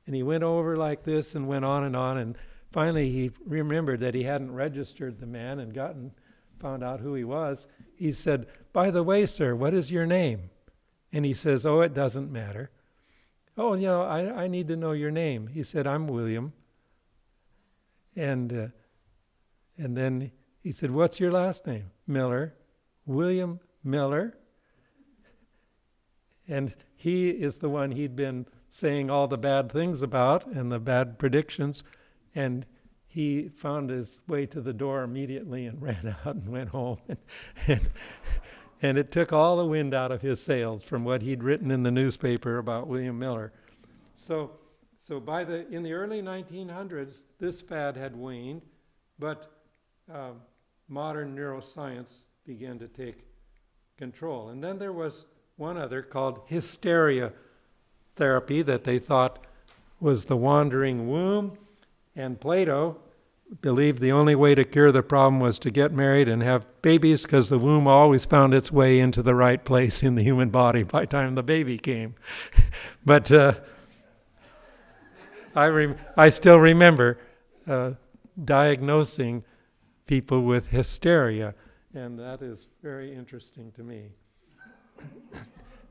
And he went over like this and went on, and finally he remembered that he hadn't registered the man and found out who he was. He said, "By the way, sir, what is your name?" And he says, "Oh, it doesn't matter." "Oh, I need to know your name." He said, "I'm William." And then he said, "What's your last name?" "Miller." "William Miller?" And he is the one he'd been saying all the bad things about and the bad predictions. And he found his way to the door immediately and ran out and went home. And it took all the wind out of his sails from what he'd written in the newspaper about William Miller. So in the early 1900s, this fad had waned, but modern neuroscience began to take control. And then there was one other called hysteria therapy that they thought was the wandering womb, and Plato believed the only way to cure the problem was to get married and have babies, because the womb always found its way into the right place in the human body by the time the baby came. But I still remember diagnosing people with hysteria, and that is very interesting to me.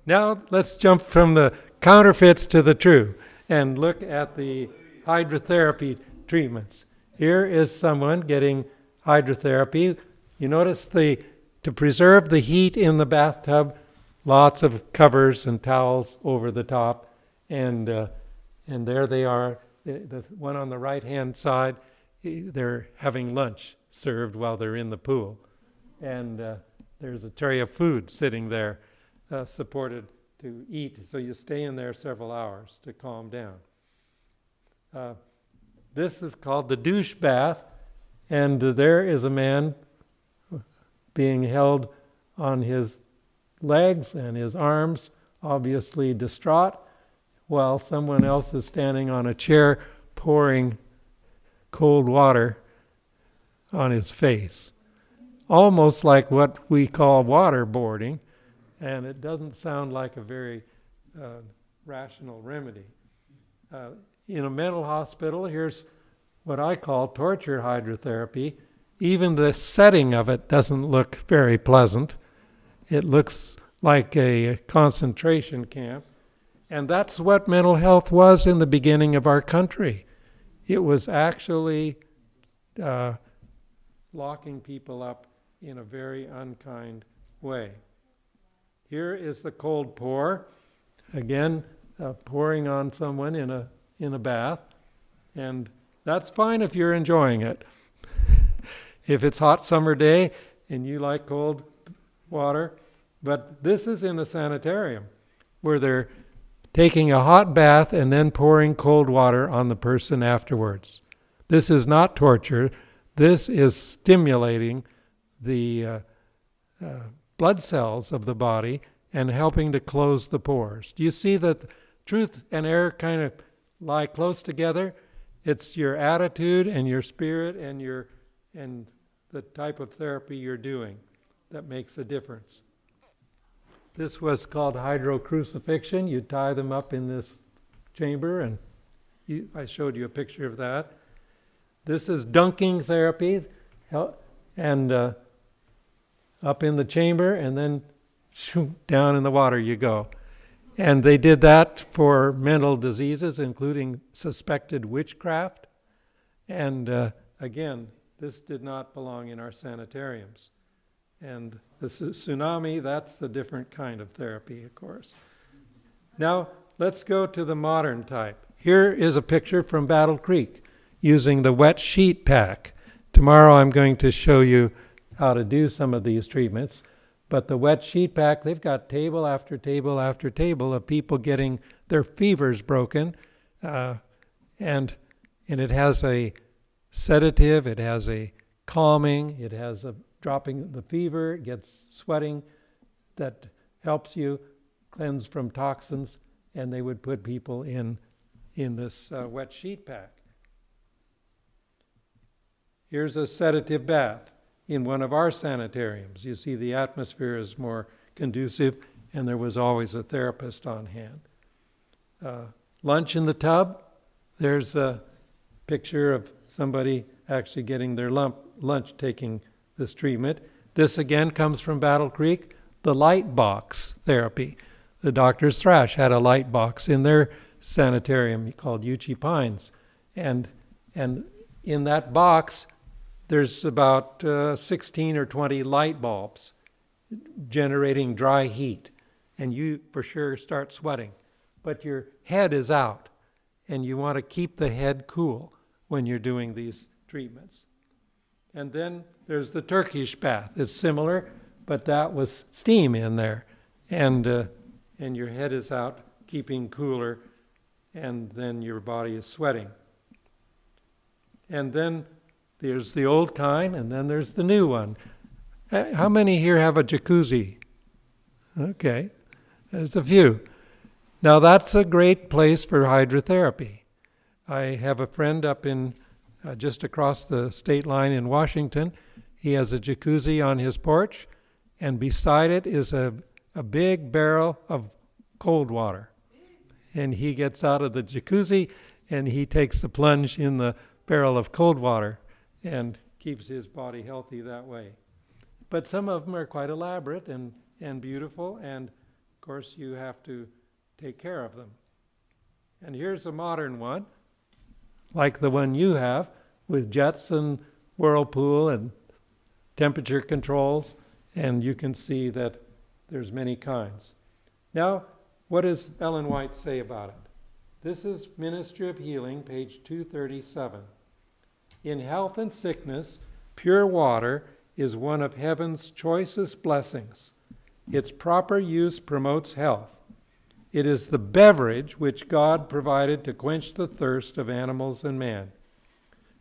Now let's jump from the counterfeits to the true and look at the hydrotherapy treatments. Here is someone getting hydrotherapy. You notice the to preserve the heat in the bathtub, lots of covers and towels over the top, and there they are. The one on the right-hand side, they're having lunch served while they're in the pool, and there's a tray of food sitting there, supported to eat. So you stay in there several hours to calm down. This is called the douche bath, and there is a man being held on his legs and his arms, obviously distraught, while someone else is standing on a chair pouring cold water on his face. Almost like what we call waterboarding, and it doesn't sound like a very rational remedy. In a mental hospital, here's what I call torture hydrotherapy. Even the setting of it doesn't look very pleasant. It looks like a concentration camp. And that's what mental health was in the beginning of our country. It was actually locking people up in a very unkind way. Here is the cold pour. Again, pouring on someone in a bath. And that's fine if you're enjoying it. If it's hot summer day and you like cold water. But this is in a sanitarium where they're taking a hot bath and then pouring cold water on the person afterwards. This is not torture. This is stimulating the blood cells of the body and helping to close the pores. Do you see that truth and error kind of lie close together? It's your attitude and your spirit and the type of therapy you're doing that makes a difference. This was called hydrocrucifixion. You tie them up in this chamber, and I showed you a picture of that. This is dunking therapy, and up in the chamber, and then down in the water you go. And they did that for mental diseases, including suspected witchcraft. And again, this did not belong in our sanitariums. And the tsunami, that's a different kind of therapy, of course. Now, let's go to the modern type. Here is a picture from Battle Creek using the wet sheet pack. Tomorrow I'm going to show you how to do some of these treatments. But the wet sheet pack, they've got table after table after table of people getting their fevers broken. And it has a sedative, it has a calming, it has a dropping the fever, it gets sweating that helps you cleanse from toxins, and they would put people in this wet sheet pack. Here's a sedative bath in one of our sanitariums. You see the atmosphere is more conducive, and there was always a therapist on hand. Lunch in the tub. There's a picture of somebody actually getting their lunch taking this treatment. This again comes from Battle Creek, the light box therapy. The Doctor's Thrash had a light box in their sanitarium called Uchee Pines. And in that box, there's about 16 or 20 light bulbs generating dry heat. And you for sure start sweating. But your head is out, and you want to keep the head cool when you're doing these treatments. And then there's the Turkish bath. It's similar, but that was steam in there. And your head is out, keeping cooler, and then your body is sweating. And then there's the old kind, and then there's the new one. How many here have a jacuzzi? Okay, there's a few. Now that's a great place for hydrotherapy. I have a friend up in just across the state line in Washington. He has a jacuzzi on his porch, and beside it is a big barrel of cold water. And he gets out of the jacuzzi, and he takes the plunge in the barrel of cold water and keeps his body healthy that way. But some of them are quite elaborate and beautiful, and of course you have to take care of them. And here's a modern one, like the one you have, with jets and whirlpool and temperature controls And you can see that there's many kinds. Now, what does Ellen White say about it? This is Ministry of Healing, page 237. In health and sickness, pure water is one of heaven's choicest blessings. Its proper use promotes health. It is the beverage which God provided to quench the thirst of animals and man.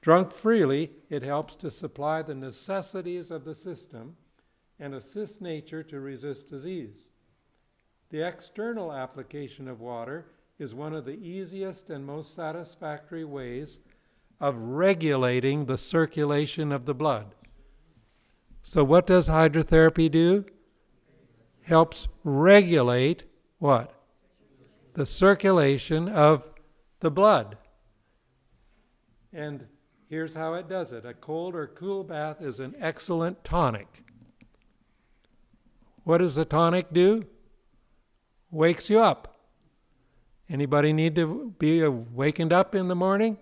Drunk freely, it helps to supply the necessities of the system and assists nature to resist disease. The external application of water is one of the easiest and most satisfactory ways of regulating the circulation of the blood. So what does hydrotherapy do? Helps regulate what? The circulation of the blood. And here's how it does it. A cold or cool bath is an excellent tonic. What does a tonic do? Wakes you up. Anybody need to be wakened up in the morning?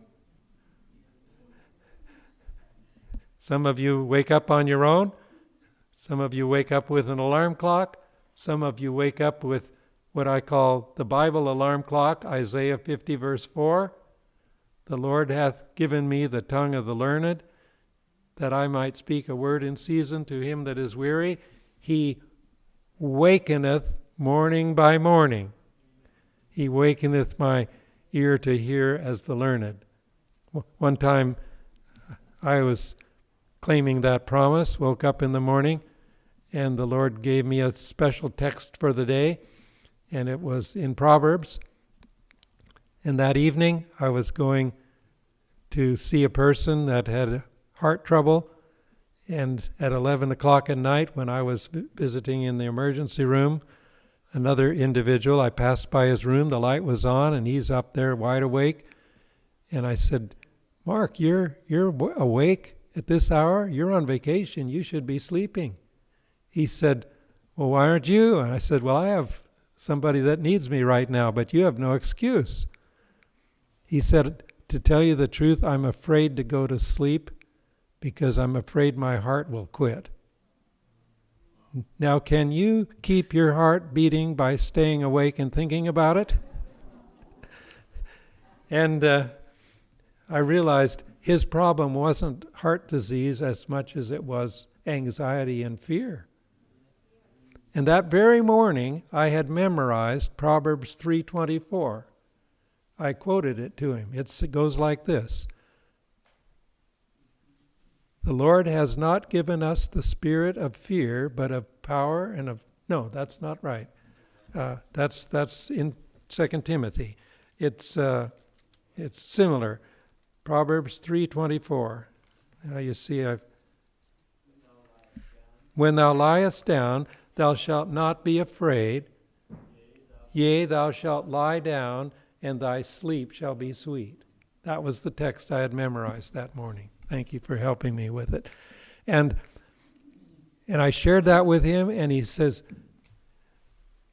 Some of you wake up on your own. Some of you wake up with an alarm clock. Some of you wake up with what I call the Bible alarm clock, Isaiah 50 verse 4. The Lord hath given me the tongue of the learned, that I might speak a word in season to him that is weary. He wakeneth morning by morning. He wakeneth my ear to hear as the learned. One time I was claiming that promise, woke up in the morning, and the Lord gave me a special text for the day, and it was in Proverbs. And that evening I was going to see a person that had heart trouble, and at 11 o'clock at night when I was visiting in the emergency room, another individual, I passed by his room, the light was on, and he's up there wide awake. And I said, Mark, you're awake at this hour? You're on vacation. You should be sleeping. He said, well, why aren't you? And I said, well, I have somebody that needs me right now, but you have no excuse. He said, to tell you the truth, I'm afraid to go to sleep because I'm afraid my heart will quit. Now, can you keep your heart beating by staying awake and thinking about it? And I realized his problem wasn't heart disease as much as it was anxiety and fear. And that very morning, I had memorized Proverbs 3:24. I quoted it to him. It goes like this. The Lord has not given us the spirit of fear, but of power and of... No, that's not right. That's in 2 Timothy. It's similar. Proverbs 3:24. Now you see, when thou liest down, thou shalt not be afraid. Yea, thou shalt lie down, and thy sleep shall be sweet. That was the text I had memorized that morning. Thank you for helping me with it. And I shared that with him, and he says,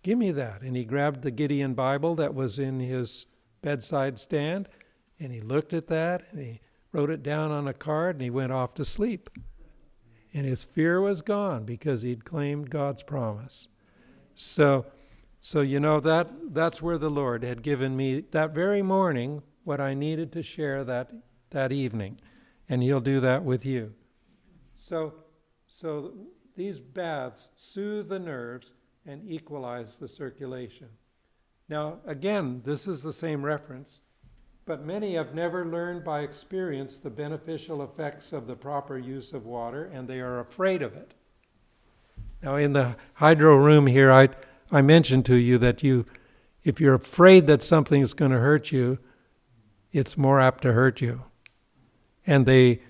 give me that. And he grabbed the Gideon Bible that was in his bedside stand, and he looked at that, and he wrote it down on a card, and he went off to sleep. And his fear was gone because he'd claimed God's promise. So you know, that's where the Lord had given me that very morning what I needed to share that evening. And he'll do that with you. So these baths soothe the nerves and equalize the circulation. Now, again, this is the same reference, but many have never learned by experience the beneficial effects of the proper use of water, and they are afraid of it. Now, in the hydro room here, I mentioned to you that if you're afraid that something is going to hurt you, it's more apt to hurt you. And they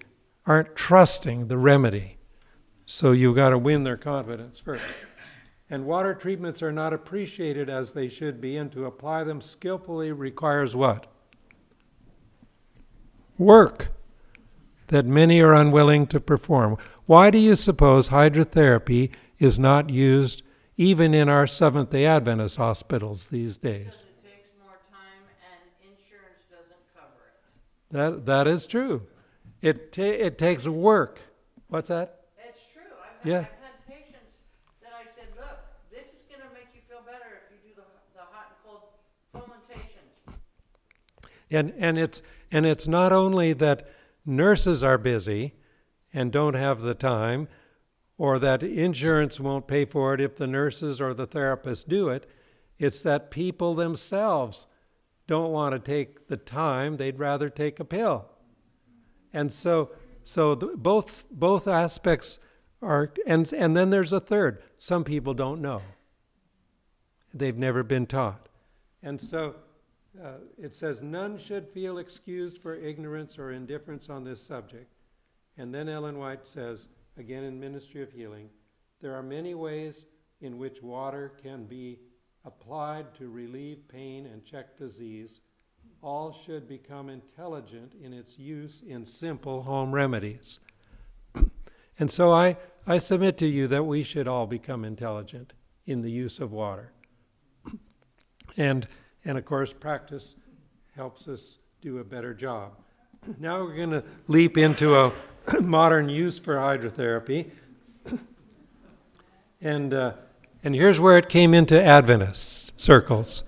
aren't trusting the remedy. So you've got to win their confidence first. And water treatments are not appreciated as they should be, and to apply them skillfully requires what? Work that many are unwilling to perform. Why do you suppose hydrotherapy is not used even in our Seventh-day Adventist hospitals these days? Because it takes more time and insurance doesn't cover it. That is true. It takes work. What's that? It's true. I've Yeah. had patients And it's not only that nurses are busy and don't have the time, or that insurance won't pay for it if the nurses or the therapists do it. It's that people themselves don't want to take the time. They'd rather take a pill. And both aspects are, and then there's a third. Some people don't know. They've never been taught. And so it says, none should feel excused for ignorance or indifference on this subject. And then Ellen White says, again in Ministry of Healing, there are many ways in which water can be applied to relieve pain and check disease. All should become intelligent in its use in simple home remedies. And so I submit to you that we should all become intelligent in the use of water. And of course, practice helps us do a better job. Now we're going to leap into a modern use for hydrotherapy. And here's where it came into Adventist circles.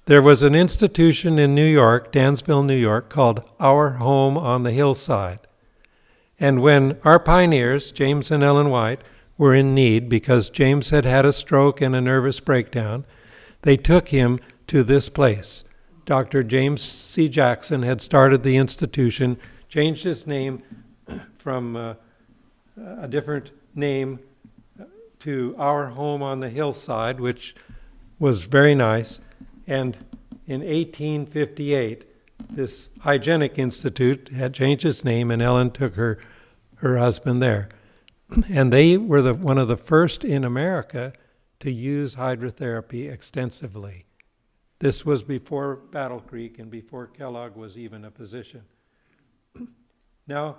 There was an institution in New York, Dansville, New York, called Our Home on the Hillside. And when our pioneers, James and Ellen White, were in need because James had had a stroke and a nervous breakdown, they took him to this place. Dr. James C. Jackson had started the institution, changed his name from a different name to Our Home on the Hillside, which was very nice. And in 1858, this hygienic institute had changed its name, and Ellen took her husband there. And they were one of the first in America to use hydrotherapy extensively. This was before Battle Creek and before Kellogg was even a physician. Now,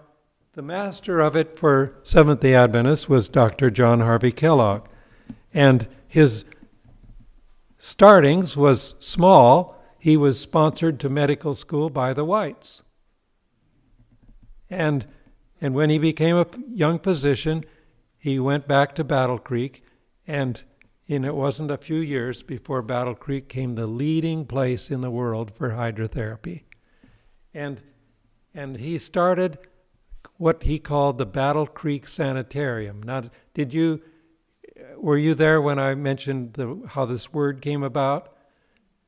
the master of it for Seventh-day Adventists was Dr. John Harvey Kellogg. And his startings was small. He was sponsored to medical school by the Whites. And when he became a young physician, he went back to Battle Creek, and it wasn't a few years before Battle Creek came the leading place in the world for hydrotherapy. And he started what he called the Battle Creek Sanitarium. Now, were you there when I mentioned how this word came about?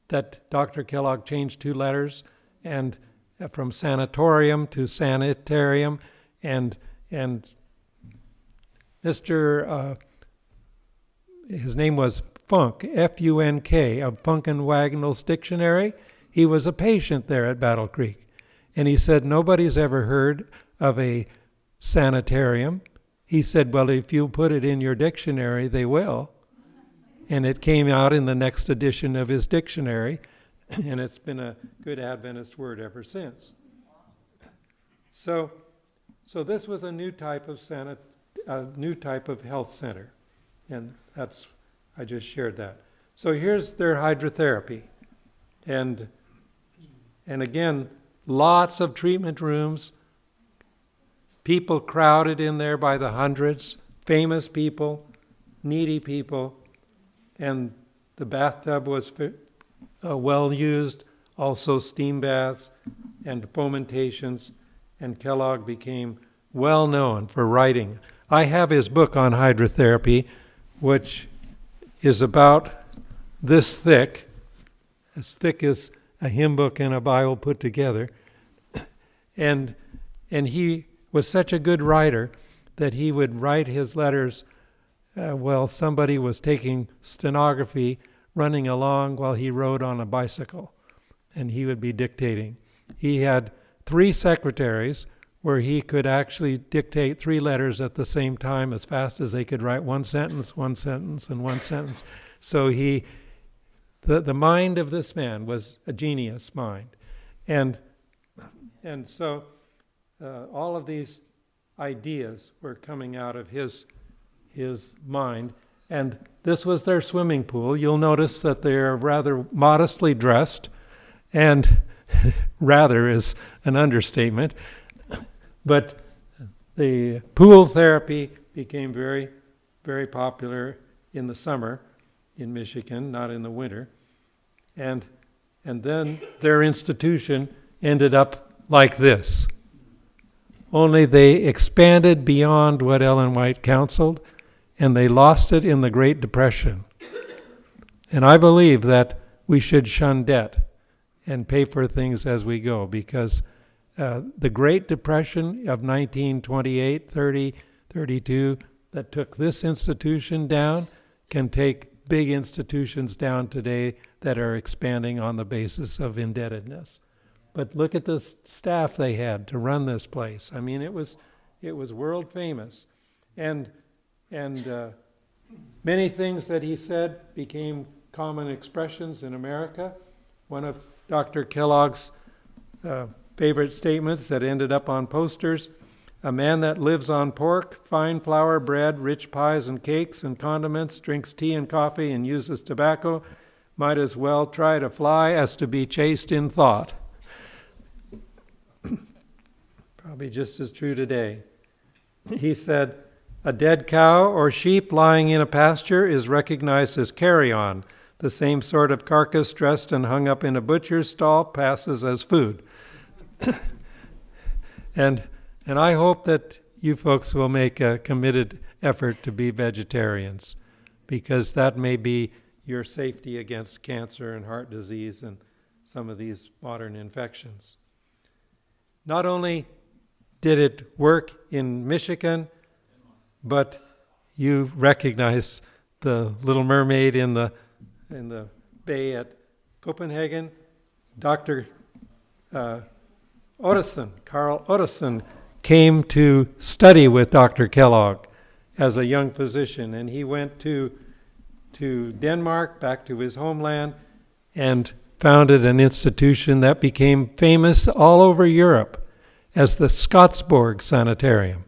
That Dr. Kellogg changed 2 letters, and from sanatorium to sanitarium, and Mr. His name was Funk, F-U-N-K, of Funk and Wagnall's Dictionary. He was a patient there at Battle Creek. And he said, nobody's ever heard of a sanitarium. He said, well, if you put it in your dictionary, they will. And it came out in the next edition of his dictionary, and it's been a good Adventist word ever since. So this was a new type of health center, and I just shared that. So here's their hydrotherapy, and again, lots of treatment rooms, people crowded in there by the hundreds, famous people, needy people, and the bathtub was well used, also steam baths and fomentations, and Kellogg became well known for writing. I have his book on hydrotherapy, which is about this thick, as thick as a hymn book and a Bible put together. And he was such a good writer that he would write his letters while somebody was taking stenography, running along while he rode on a bicycle, and he would be dictating. He had 3 secretaries where he could actually dictate 3 letters at the same time as fast as they could write one sentence, and one sentence. So the mind of this man was a genius mind. And so all of these ideas were coming out of his mind. And this was their swimming pool. You'll notice that they're rather modestly dressed, and rather is an understatement. But the pool therapy became very, very popular in the summer in Michigan, not in the winter. And And then their institution ended up like this. Only they expanded beyond what Ellen White counseled, and they lost it in the Great Depression. And I believe that we should shun debt and pay for things as we go, because the Great Depression of 1928, 30, 32, that took this institution down can take big institutions down today that are expanding on the basis of indebtedness. But look at the staff they had to run this place. I mean, it was world famous. And many things that he said became common expressions in America. One of Dr. Kellogg's favorite statements that ended up on posters: a man that lives on pork, fine flour, bread, rich pies and cakes and condiments, drinks tea and coffee and uses tobacco, might as well try to fly as to be chaste in thought. Probably just as true today. He said, a dead cow or sheep lying in a pasture is recognized as carrion. The same sort of carcass dressed and hung up in a butcher's stall passes as food. And I hope that you folks will make a committed effort to be vegetarians, because that may be your safety against cancer and heart disease and some of these modern infections. Not only did it work in Michigan, but you recognize the Little Mermaid in the bay at Copenhagen. Dr. Carl Ottesen, came to study with Dr. Kellogg as a young physician, and he went to Denmark, back to his homeland, and founded an institution that became famous all over Europe as the Scotsborg Sanitarium.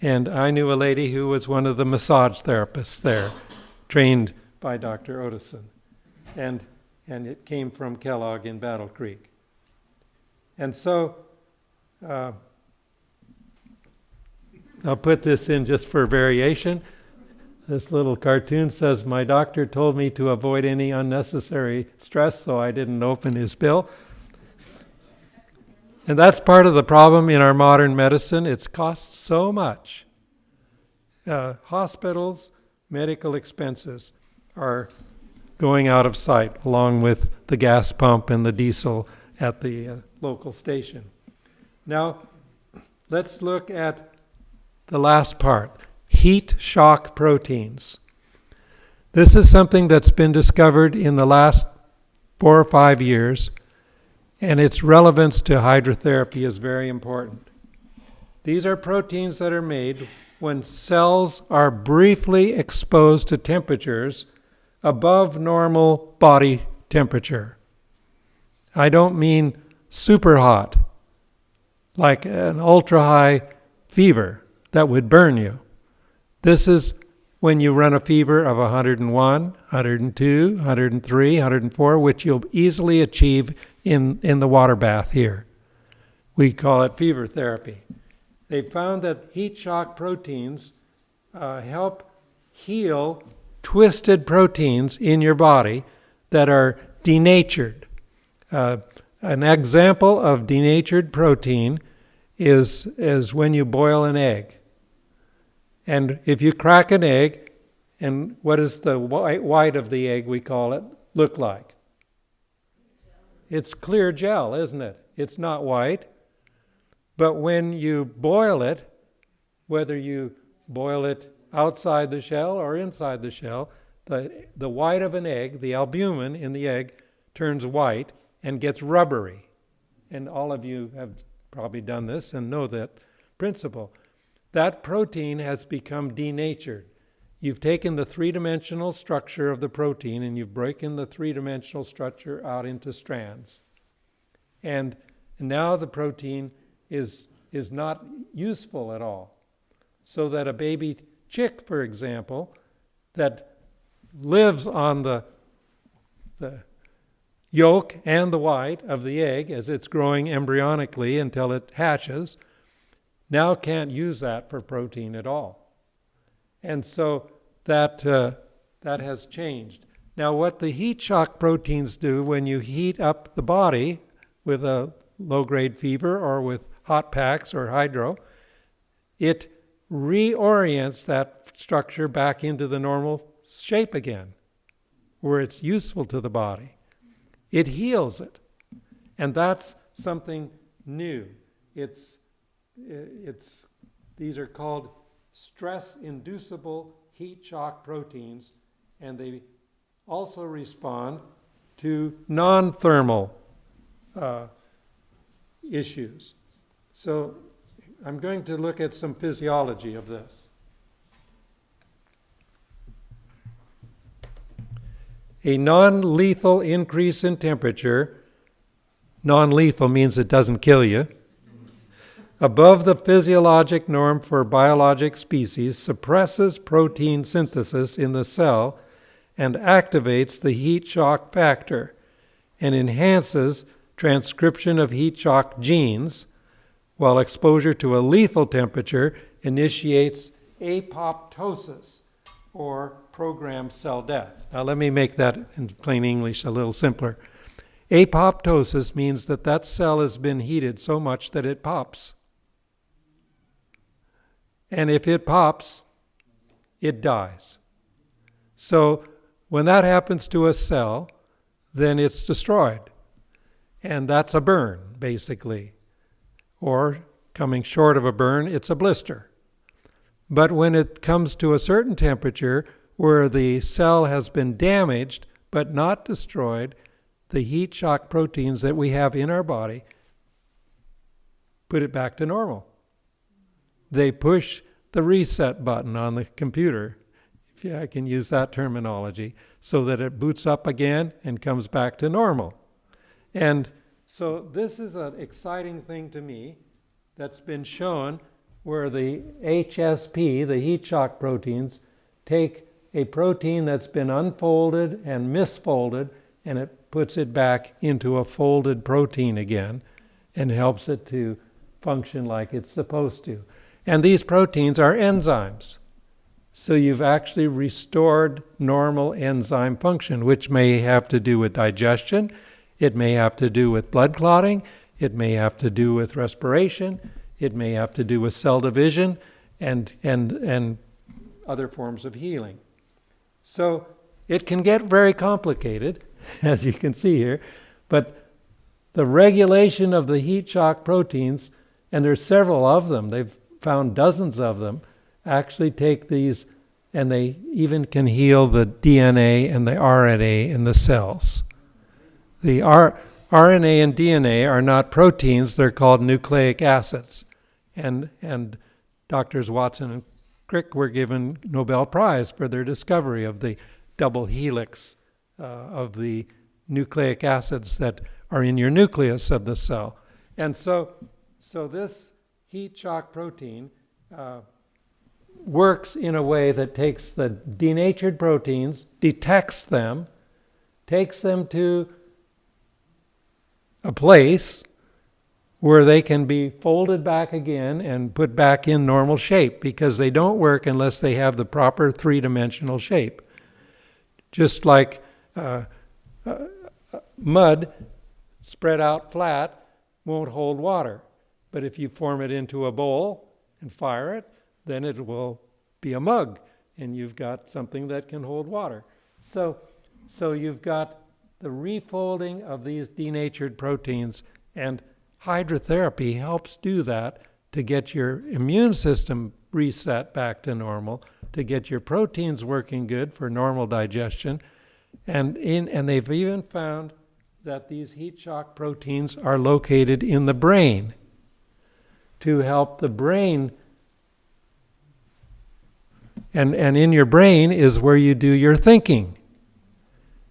And I knew a lady who was one of the massage therapists there, trained by Dr. Ottesen. And it came from Kellogg in Battle Creek. And so I'll put this in just for variation. This little cartoon says, my doctor told me to avoid any unnecessary stress, so I didn't open his pill. And that's part of the problem in our modern medicine. It costs so much. Hospitals, medical expenses are going out of sight, along with the gas pump and the diesel at the local station. Now, let's look at the last part, heat shock proteins. This is something that's been discovered in the last 4 or 5 years, and its relevance to hydrotherapy is very important. These are proteins that are made when cells are briefly exposed to temperatures above normal body temperature. I don't mean super hot, like an ultra-high fever that would burn you. This is when you run a fever of 101, 102, 103, 104, which you'll easily achieve in the water bath here. We call it fever therapy. They found that heat shock proteins help heal twisted proteins in your body that are denatured. An example of denatured protein is when you boil an egg. And if you crack an egg, and what does the white of the egg, we call it, look like? It's clear gel, isn't it? It's not white. But when you boil it, whether you boil it outside the shell or inside the shell, the white of an egg, the albumin in the egg, turns white and gets rubbery. And all of you have probably done this and know that principle. That protein has become denatured. You've taken the three-dimensional structure of the protein and you've broken the three-dimensional structure out into strands. And now the protein is not useful at all. So that a baby chick, for example, that lives on the yolk and the white of the egg as it's growing embryonically until it hatches, now can't use that for protein at all. And so that has changed. Now, what the heat shock proteins do when you heat up the body with a low-grade fever or with hot packs or hydro, it reorients that structure back into the normal shape again, where it's useful to the body. It heals it. And that's something new. These are called stress-inducible heat shock proteins, and they also respond to non-thermal issues. So I'm going to look at some physiology of this. A non-lethal increase in temperature, non-lethal means it doesn't kill you, above the physiologic norm for biologic species suppresses protein synthesis in the cell and activates the heat shock factor and enhances transcription of heat shock genes, while exposure to a lethal temperature initiates apoptosis, or programmed cell death. Now let me make that in plain English a little simpler. Apoptosis means that that cell has been heated so much that it pops. And if it pops, it dies. So when that happens to a cell, then it's destroyed. And that's a burn, basically. Or, coming short of a burn, it's a blister. But when it comes to a certain temperature where the cell has been damaged but not destroyed, the heat shock proteins that we have in our body put it back to normal. They push the reset button on the computer, if I can use that terminology, so that it boots up again and comes back to normal. And so this is an exciting thing to me that's been shown, where the HSP, the heat shock proteins, take a protein that's been unfolded and misfolded, and it puts it back into a folded protein again and helps it to function like it's supposed to. And these proteins are enzymes. So you've actually restored normal enzyme function, which may have to do with digestion, it may have to do with blood clotting, it may have to do with respiration, it may have to do with cell division and other forms of healing. So it can get very complicated, as you can see here, but the regulation of the heat shock proteins, and there's several of them, they've found dozens of them, actually take these, and they even can heal the DNA and the RNA in the cells. The RNA and DNA are not proteins, they're called nucleic acids. And Doctors Watson and Crick were given Nobel Prize for their discovery of the double helix of the nucleic acids that are in your nucleus of the cell. And so this heat shock protein works in a way that takes the denatured proteins, detects them, takes them to a place where they can be folded back again and put back in normal shape, because they don't work unless they have the proper three-dimensional shape. Just like mud spread out flat won't hold water. But if you form it into a bowl and fire it, then it will be a mug, and you've got something that can hold water. So you've got the refolding of these denatured proteins, and hydrotherapy helps do that to get your immune system reset back to normal, to get your proteins working good for normal digestion. And they've even found that these heat shock proteins are located in the brain to help the brain. And in your brain is where you do your thinking.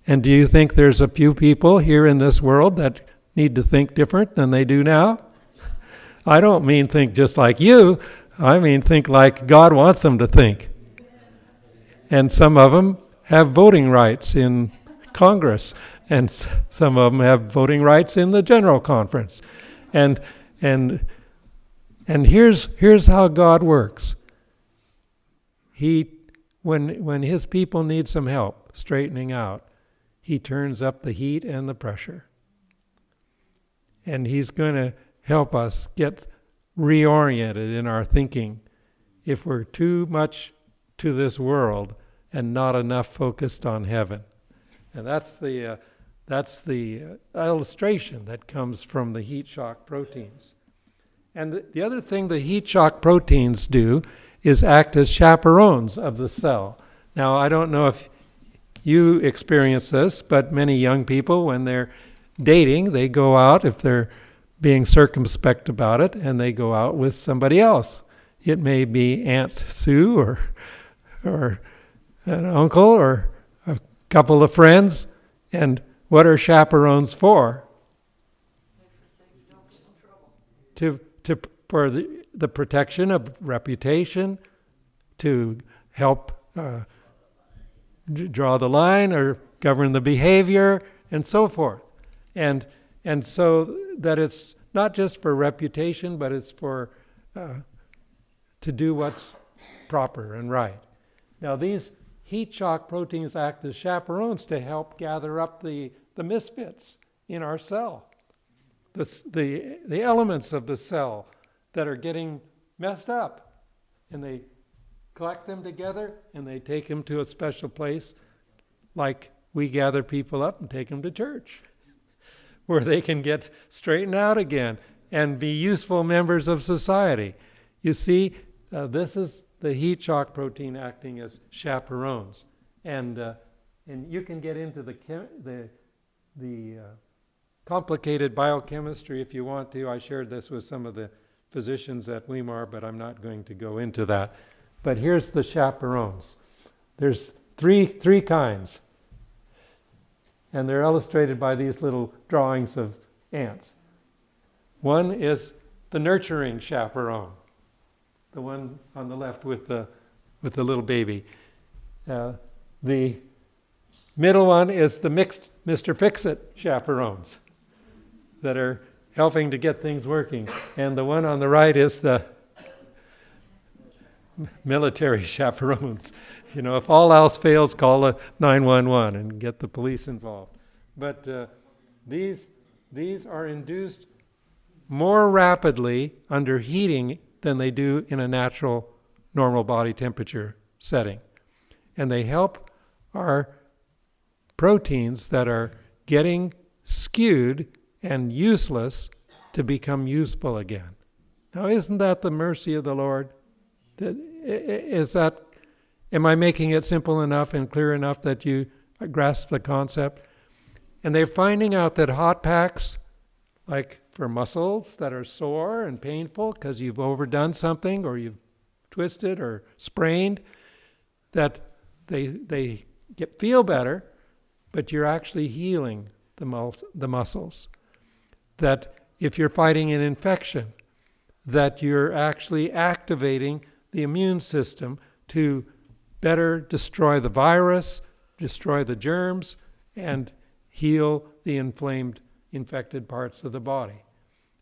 And do you think there's a few people here in this world that need to think different than they do now? I don't mean think just like you. I mean think like God wants them to think. And some of them have voting rights in Congress, and some of them have voting rights in the General Conference. And here's how God works. When his people need some help straightening out, he turns up the heat and the pressure. And he's going to help us get reoriented in our thinking if we're too much to this world and not enough focused on heaven. And that's the illustration that comes from the heat shock proteins. And the other thing the heat shock proteins do is act as chaperones of the cell. Now, I don't know if you experience this, but many young people, when they're dating, they go out, if they're being circumspect about it, and they go out with somebody else. It may be Aunt Sue or an uncle or a couple of friends. And what are chaperones for? For the protection of reputation, to help draw the line or govern the behavior, and so forth. And so that it's not just for reputation, but it's for to do what's proper and right. Now, these heat shock proteins act as chaperones to help gather up the misfits in our cell, the elements of the cell that are getting messed up. And they collect them together and they take them to a special place, like we gather people up and take them to church, where they can get straightened out again and be useful members of society. You see, this is the heat shock protein acting as chaperones. And you can get into the complicated biochemistry if you want to. I shared this with some of the physicians at Weimar, but I'm not going to go into that. But here's the chaperones. There's three kinds. And they're illustrated by these little drawings of ants. One is the nurturing chaperone, the one on the left with the little baby. The middle one is the mixed Mr. Fix-It chaperones that are helping to get things working. And the one on the right is the military chaperones. You know, if all else fails, call the 911 and get the police involved. But these are induced more rapidly under heating than they do in a natural, normal body temperature setting. And they help our proteins that are getting skewed and useless to become useful again. Now, isn't that the mercy of the Lord? Am I making it simple enough and clear enough that you grasp the concept? And they're finding out that hot packs, like for muscles that are sore and painful because you've overdone something or you've twisted or sprained, that they feel better, but you're actually healing the muscles. That if you're fighting an infection, that you're actually activating the immune system to better destroy the virus, destroy the germs, and heal the infected parts of the body.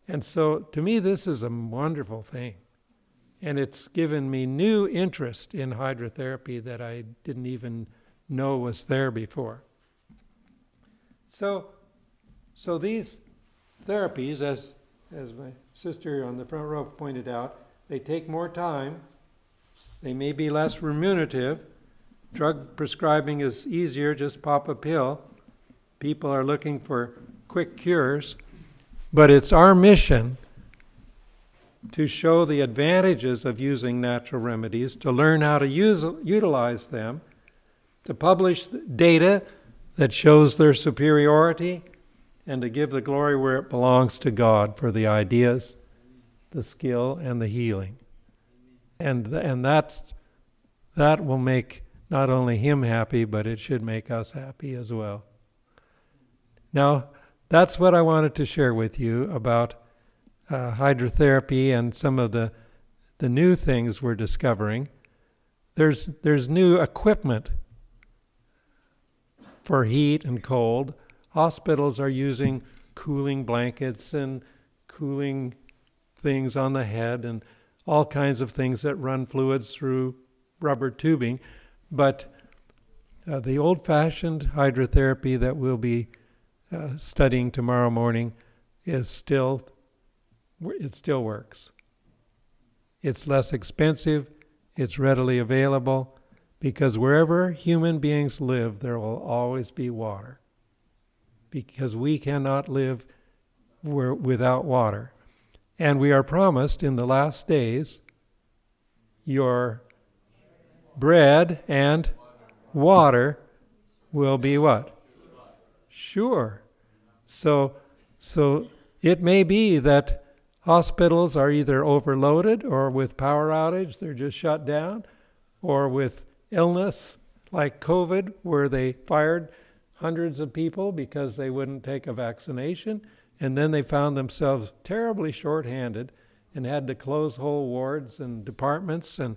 And so, to me, this is a wonderful thing. And it's given me new interest in hydrotherapy that I didn't even know was there before. So these therapies, as my sister on the front row pointed out, they take more time. They may be less remunerative. Drug prescribing is easier, just pop a pill. People are looking for quick cures. But it's our mission to show the advantages of using natural remedies, to learn how to utilize them, to publish data that shows their superiority, and to give the glory where it belongs to God for the ideas, the skill, and the healing. And that will make not only him happy, but it should make us happy as well. Now, that's what I wanted to share with you about hydrotherapy and some of the new things we're discovering. There's new equipment for heat and cold. Hospitals are using cooling blankets and cooling things on the head and all kinds of things that run fluids through rubber tubing. But The old-fashioned hydrotherapy that we'll be studying tomorrow morning it still works. It's less expensive, it's readily available, because wherever human beings live, there will always be water. Because we cannot live without water. And we are promised in the last days, your bread and water will be what? Sure. So it may be that hospitals are either overloaded or with power outage, they're just shut down, or with illness like COVID, where they fired hundreds of people because they wouldn't take a vaccination, and then they found themselves terribly short-handed and had to close whole wards and departments and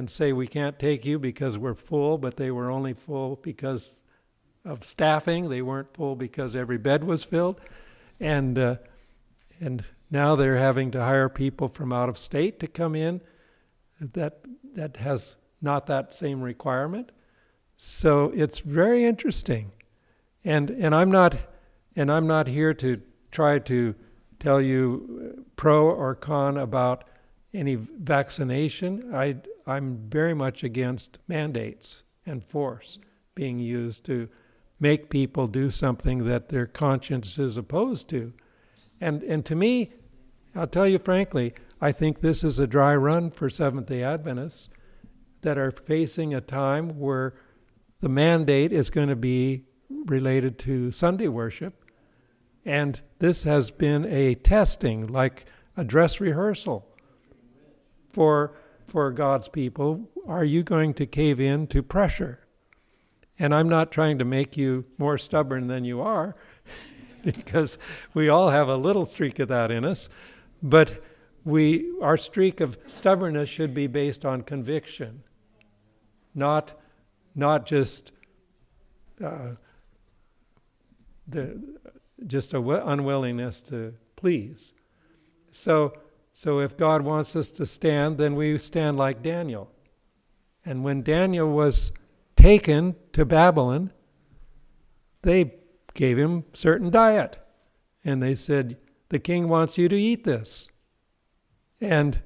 say, we can't take you because we're full, but they were only full because of staffing. They weren't full because every bed was filled. And now they're having to hire people from out of state to come in that has not that same requirement. So it's very interesting. And I'm not here to try to tell you pro or con about any vaccination. I'm very much against mandates and force being used to make people do something that their conscience is opposed to. And to me, I'll tell you frankly, I think this is a dry run for Seventh-day Adventists that are facing a time where the mandate is going to be related to Sunday worship. And this has been a testing, like a dress rehearsal for God's people. Are you going to cave in to pressure? And I'm not trying to make you more stubborn than you are, because we all have a little streak of that in us. But our streak of stubbornness should be based on conviction, not just unwillingness to please. So if God wants us to stand, then we stand like Daniel. And when Daniel was taken to Babylon, they gave him certain diet. And they said, the king wants you to eat this. And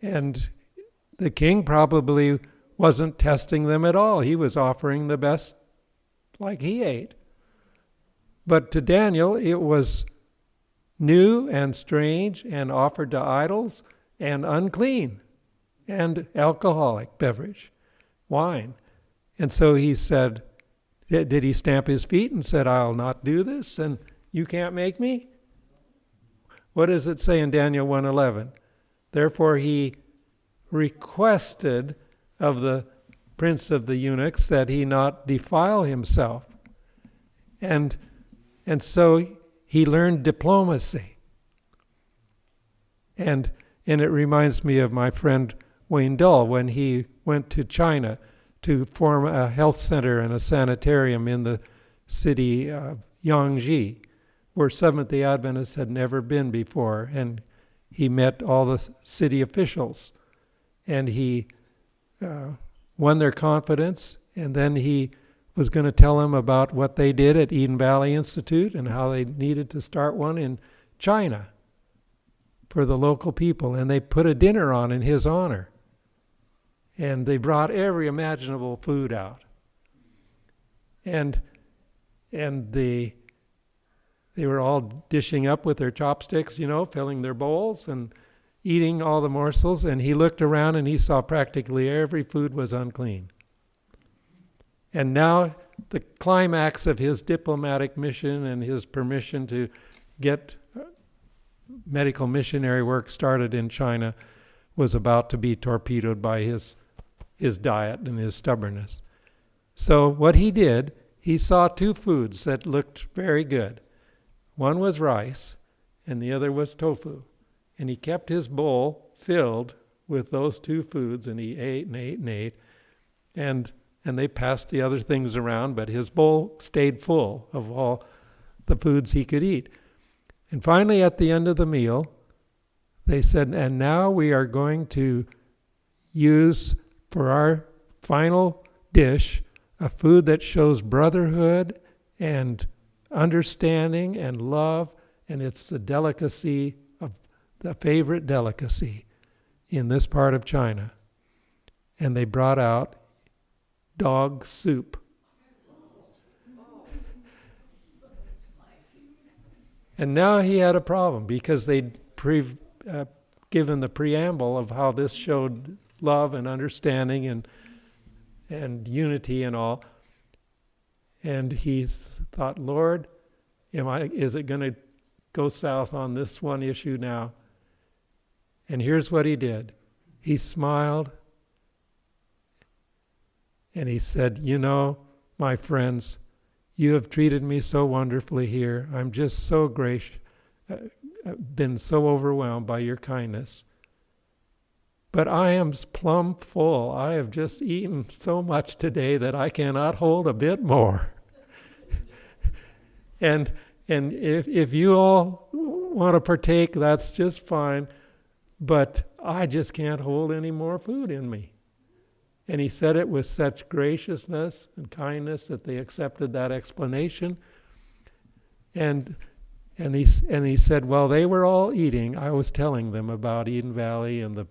the king probably wasn't testing them at all. He was offering the best like he ate. But to Daniel, it was new and strange and offered to idols and unclean and alcoholic beverage, wine. And so he said, did he stamp his feet and said, I'll not do this and you can't make me? What does it say in Daniel 1:11? Therefore he requested of the prince of the eunuchs that he not defile himself. And so he learned diplomacy. And it reminds me of my friend Wayne Dull when he went to China to form a health center and a sanitarium in the city of Yangji, where Seventh-day Adventists had never been before. And he met all the city officials. And he won their confidence. And then he was going to tell them about what they did at Eden Valley Institute and how they needed to start one in China for the local people. And they put a dinner on in his honor. And they brought every imaginable food out. And they were all dishing up with their chopsticks, filling their bowls and eating all the morsels. And he looked around and he saw practically every food was unclean. And now the climax of his diplomatic mission and his permission to get medical missionary work started in China was about to be torpedoed by his diet and his stubbornness. So what he did, he saw two foods that looked very good. One was rice and the other was tofu. And he kept his bowl filled with those two foods, and he ate and ate and ate. And they passed the other things around, but his bowl stayed full of all the foods he could eat. And finally, at the end of the meal, they said, and now we are going to use for our final dish a food that shows brotherhood and understanding and love, and it's the delicacy of the favorite delicacy in this part of China. And they brought out dog soup. And now he had a problem because they'd given the preamble of how this showed love and understanding and unity and all. And he thought, Lord, is it going to go south on this one issue now? And here's what he did. He smiled and he said, you know, my friends, you have treated me so wonderfully here. I'm just so gracious, been so overwhelmed by your kindness. But I am plumb full. I have just eaten so much today that I cannot hold a bit more. And if you all want to partake, that's just fine. But I just can't hold any more food in me. And he said it with such graciousness and kindness that they accepted that explanation. And he said, well, they were all eating. I was telling them about Eden Valley and the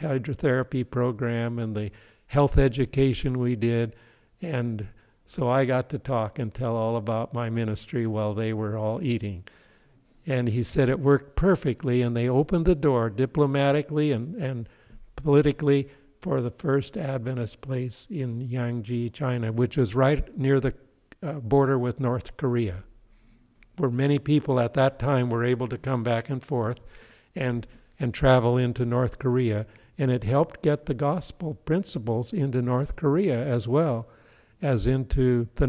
hydrotherapy program and the health education we did. And so I got to talk and tell all about my ministry while they were all eating. And he said it worked perfectly, and they opened the door diplomatically and politically for the first Adventist place in Yangji, China, which was right near the border with North Korea, where many people at that time were able to come back and forth and travel into North Korea. And it helped get the gospel principles into North Korea as well as into the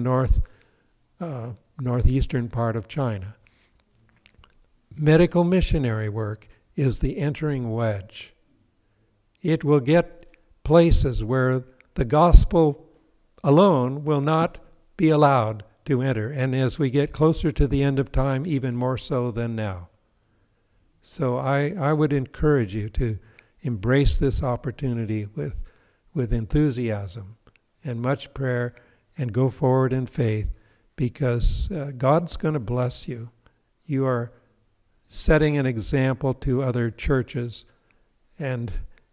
northeastern part of China. Medical missionary work is the entering wedge. It will get places where the gospel alone will not be allowed to enter, and as we get closer to the end of time, even more so than now. So I would encourage you to embrace this opportunity with enthusiasm and much prayer, and go forward in faith, because God's going to bless you. You are setting an example to other churches, and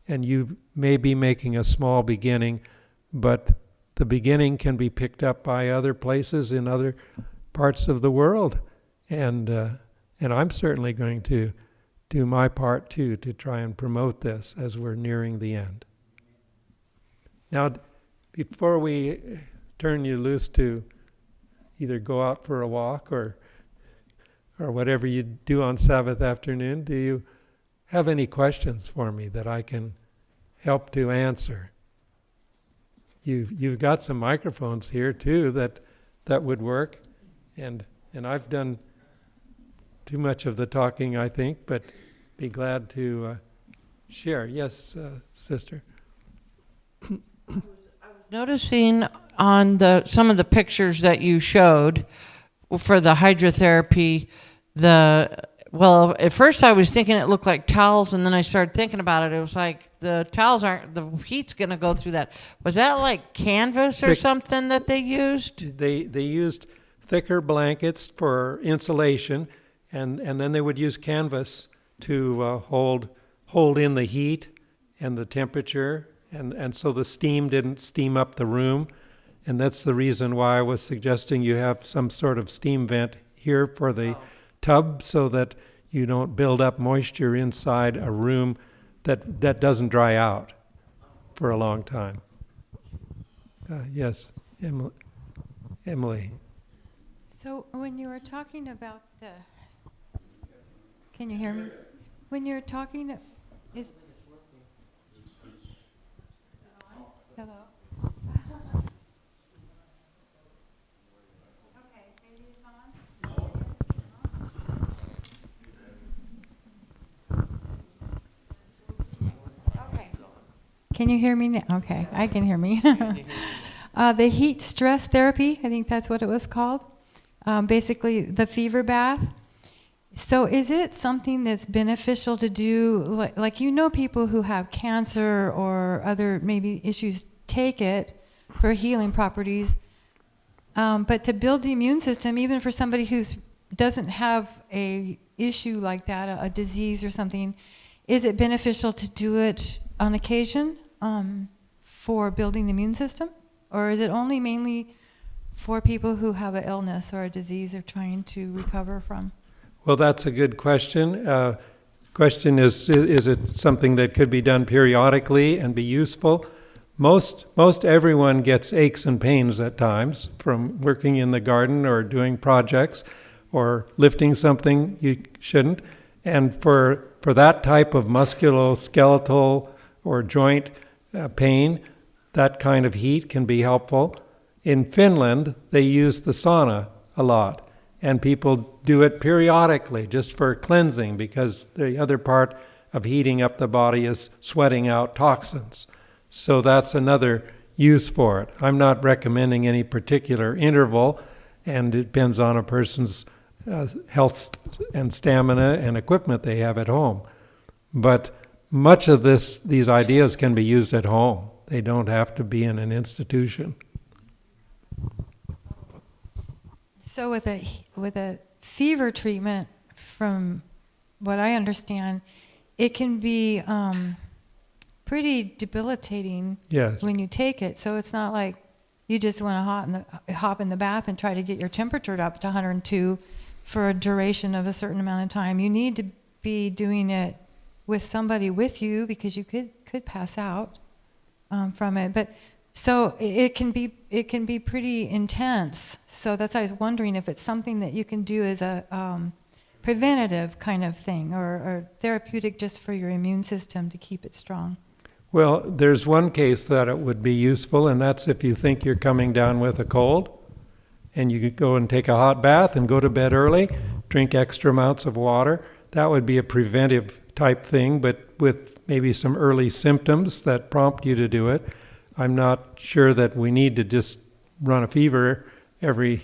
you may be making a small beginning, but the beginning can be picked up by other places in other parts of the world, and I'm certainly going to do my part too to try and promote this as we're nearing the end. Now, before we turn you loose to either go out for a walk or whatever you do on Sabbath afternoon, do you have any questions for me that I can help to answer? You've got some microphones here too that would work, and I've done too much of the talking, I think, but be glad to share. Yes, sister. Noticing on some of the pictures that you showed for the hydrotherapy, at first I was thinking it looked like towels, and then I started thinking about it. It was like the towels the heat's going to go through that. Was that like canvas or something that they used? They used thicker blankets for insulation, and then they would use canvas to hold in the heat and the temperature, and so the steam didn't steam up the room. And that's the reason why I was suggesting you have some sort of steam vent here for the tub, so that you don't build up moisture inside a room that doesn't dry out for a long time. Yes, Emily. So when you were talking about can you hear me? When you're talking, hello? Okay, maybe it's on. Okay. Can you hear me now? Okay, I can hear me. The heat stress therapy, I think that's what it was called. Basically, the fever bath. So is it something that's beneficial to do, like people who have cancer or other maybe issues take it, for healing properties. But to build the immune system, even for somebody who doesn't have a issue like that, a disease or something, is it beneficial to do it on occasion for building the immune system? Or is it only mainly for people who have an illness or a disease they're trying to recover from? Well, that's a good question. Question is it something that could be done periodically and be useful? Most everyone gets aches and pains at times from working in the garden or doing projects or lifting something you shouldn't. And for that type of musculoskeletal or joint pain, that kind of heat can be helpful. In Finland, they use the sauna a lot, and people do it periodically just for cleansing, because the other part of heating up the body is sweating out toxins. So that's another use for it. I'm not recommending any particular interval, and it depends on a person's health and stamina and equipment they have at home. But much of these ideas can be used at home. They don't have to be in an institution. So with a fever treatment, from what I understand, it can be pretty debilitating. Yes. When you take it. So it's not like you just want to hop in the bath and try to get your temperature up to 102 for a duration of a certain amount of time. You need to be doing it with somebody with you, because you could pass out from it. But so it can be pretty intense. So that's why I was wondering if it's something that you can do as a preventative kind of thing, or therapeutic just for your immune system to keep it strong. Well, there's one case that it would be useful, and that's if you think you're coming down with a cold, and you could go and take a hot bath and go to bed early, drink extra amounts of water. That would be a preventive type thing, but with maybe some early symptoms that prompt you to do it. I'm not sure that we need to just run a fever every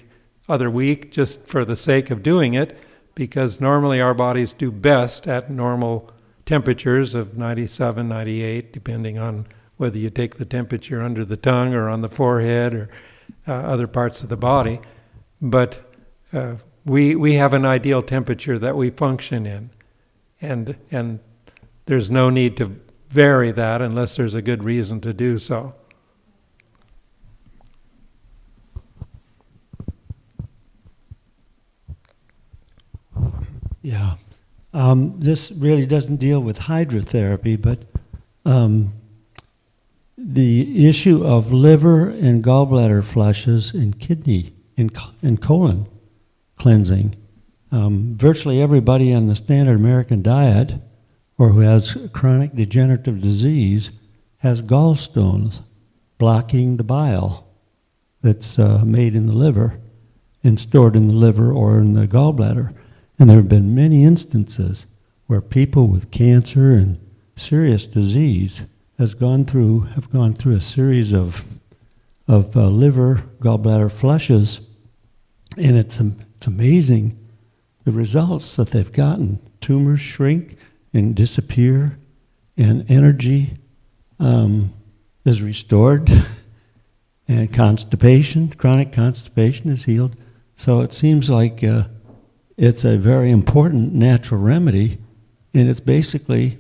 other week just for the sake of doing it, because normally our bodies do best at normal temperatures of 97, 98, depending on whether you take the temperature under the tongue or on the forehead or other parts of the body. But we have an ideal temperature that we function in, and there's no need to vary that unless there's a good reason to do so. Yeah. This really doesn't deal with hydrotherapy, but the issue of liver and gallbladder flushes and kidney and colon cleansing. Virtually everybody on the standard American diet or who has chronic degenerative disease has gallstones blocking the bile that's made in the liver and stored in the liver or in the gallbladder. And there have been many instances where people with cancer and serious disease have gone through a series of liver gallbladder flushes, and it's amazing the results that they've gotten. Tumors shrink and disappear, and energy is restored, and chronic constipation is healed. So it seems like it's a very important natural remedy, and it's basically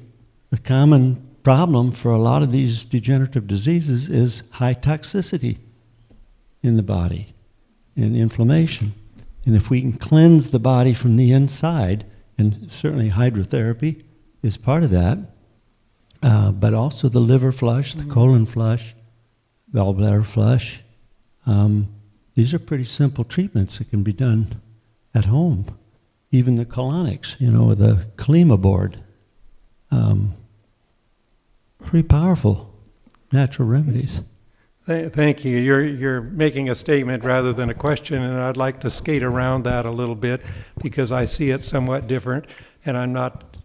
the common problem for a lot of these degenerative diseases is high toxicity in the body and inflammation. And if we can cleanse the body from the inside, and certainly hydrotherapy is part of that, but also the liver flush, the colon flush, gallbladder flush, these are pretty simple treatments that can be done at home. Even the colonics, with a Klima board. Pretty powerful natural remedies. Thank you. You're making a statement rather than a question, and I'd like to skate around that a little bit because I see it somewhat different, and I'm not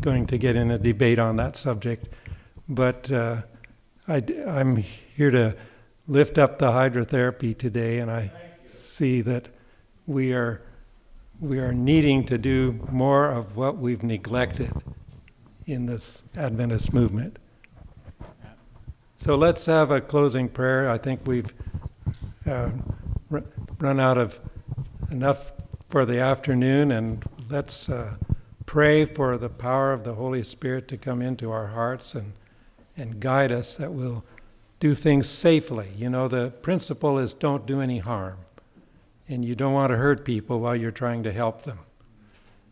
going to get in a debate on that subject. But I'm here to lift up the hydrotherapy today, and I see that we are needing to do more of what we've neglected in this Adventist movement. So let's have a closing prayer. I think we've run out of enough for the afternoon, and let's pray for the power of the Holy Spirit to come into our hearts and guide us, that we'll do things safely. You know, the principle is don't do any harm, and you don't want to hurt people while you're trying to help them.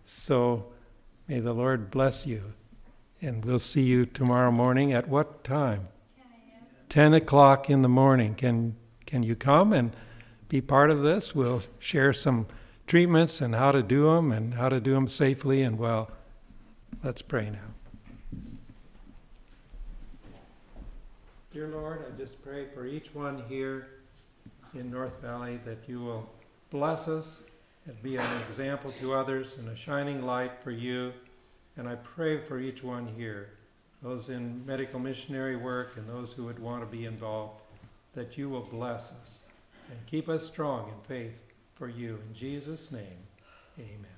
So may the Lord bless you, and we'll see you tomorrow morning at what time? 10 o'clock in the morning. Can you come and be part of this? We'll share some treatments and how to do them safely and well. Let's pray now. Dear Lord, I just pray for each one here in North Valley that you will bless us and be an example to others and a shining light for you. And I pray for each one here, those in medical missionary work and those who would want to be involved, that you will bless us and keep us strong in faith for you. In Jesus' name, amen.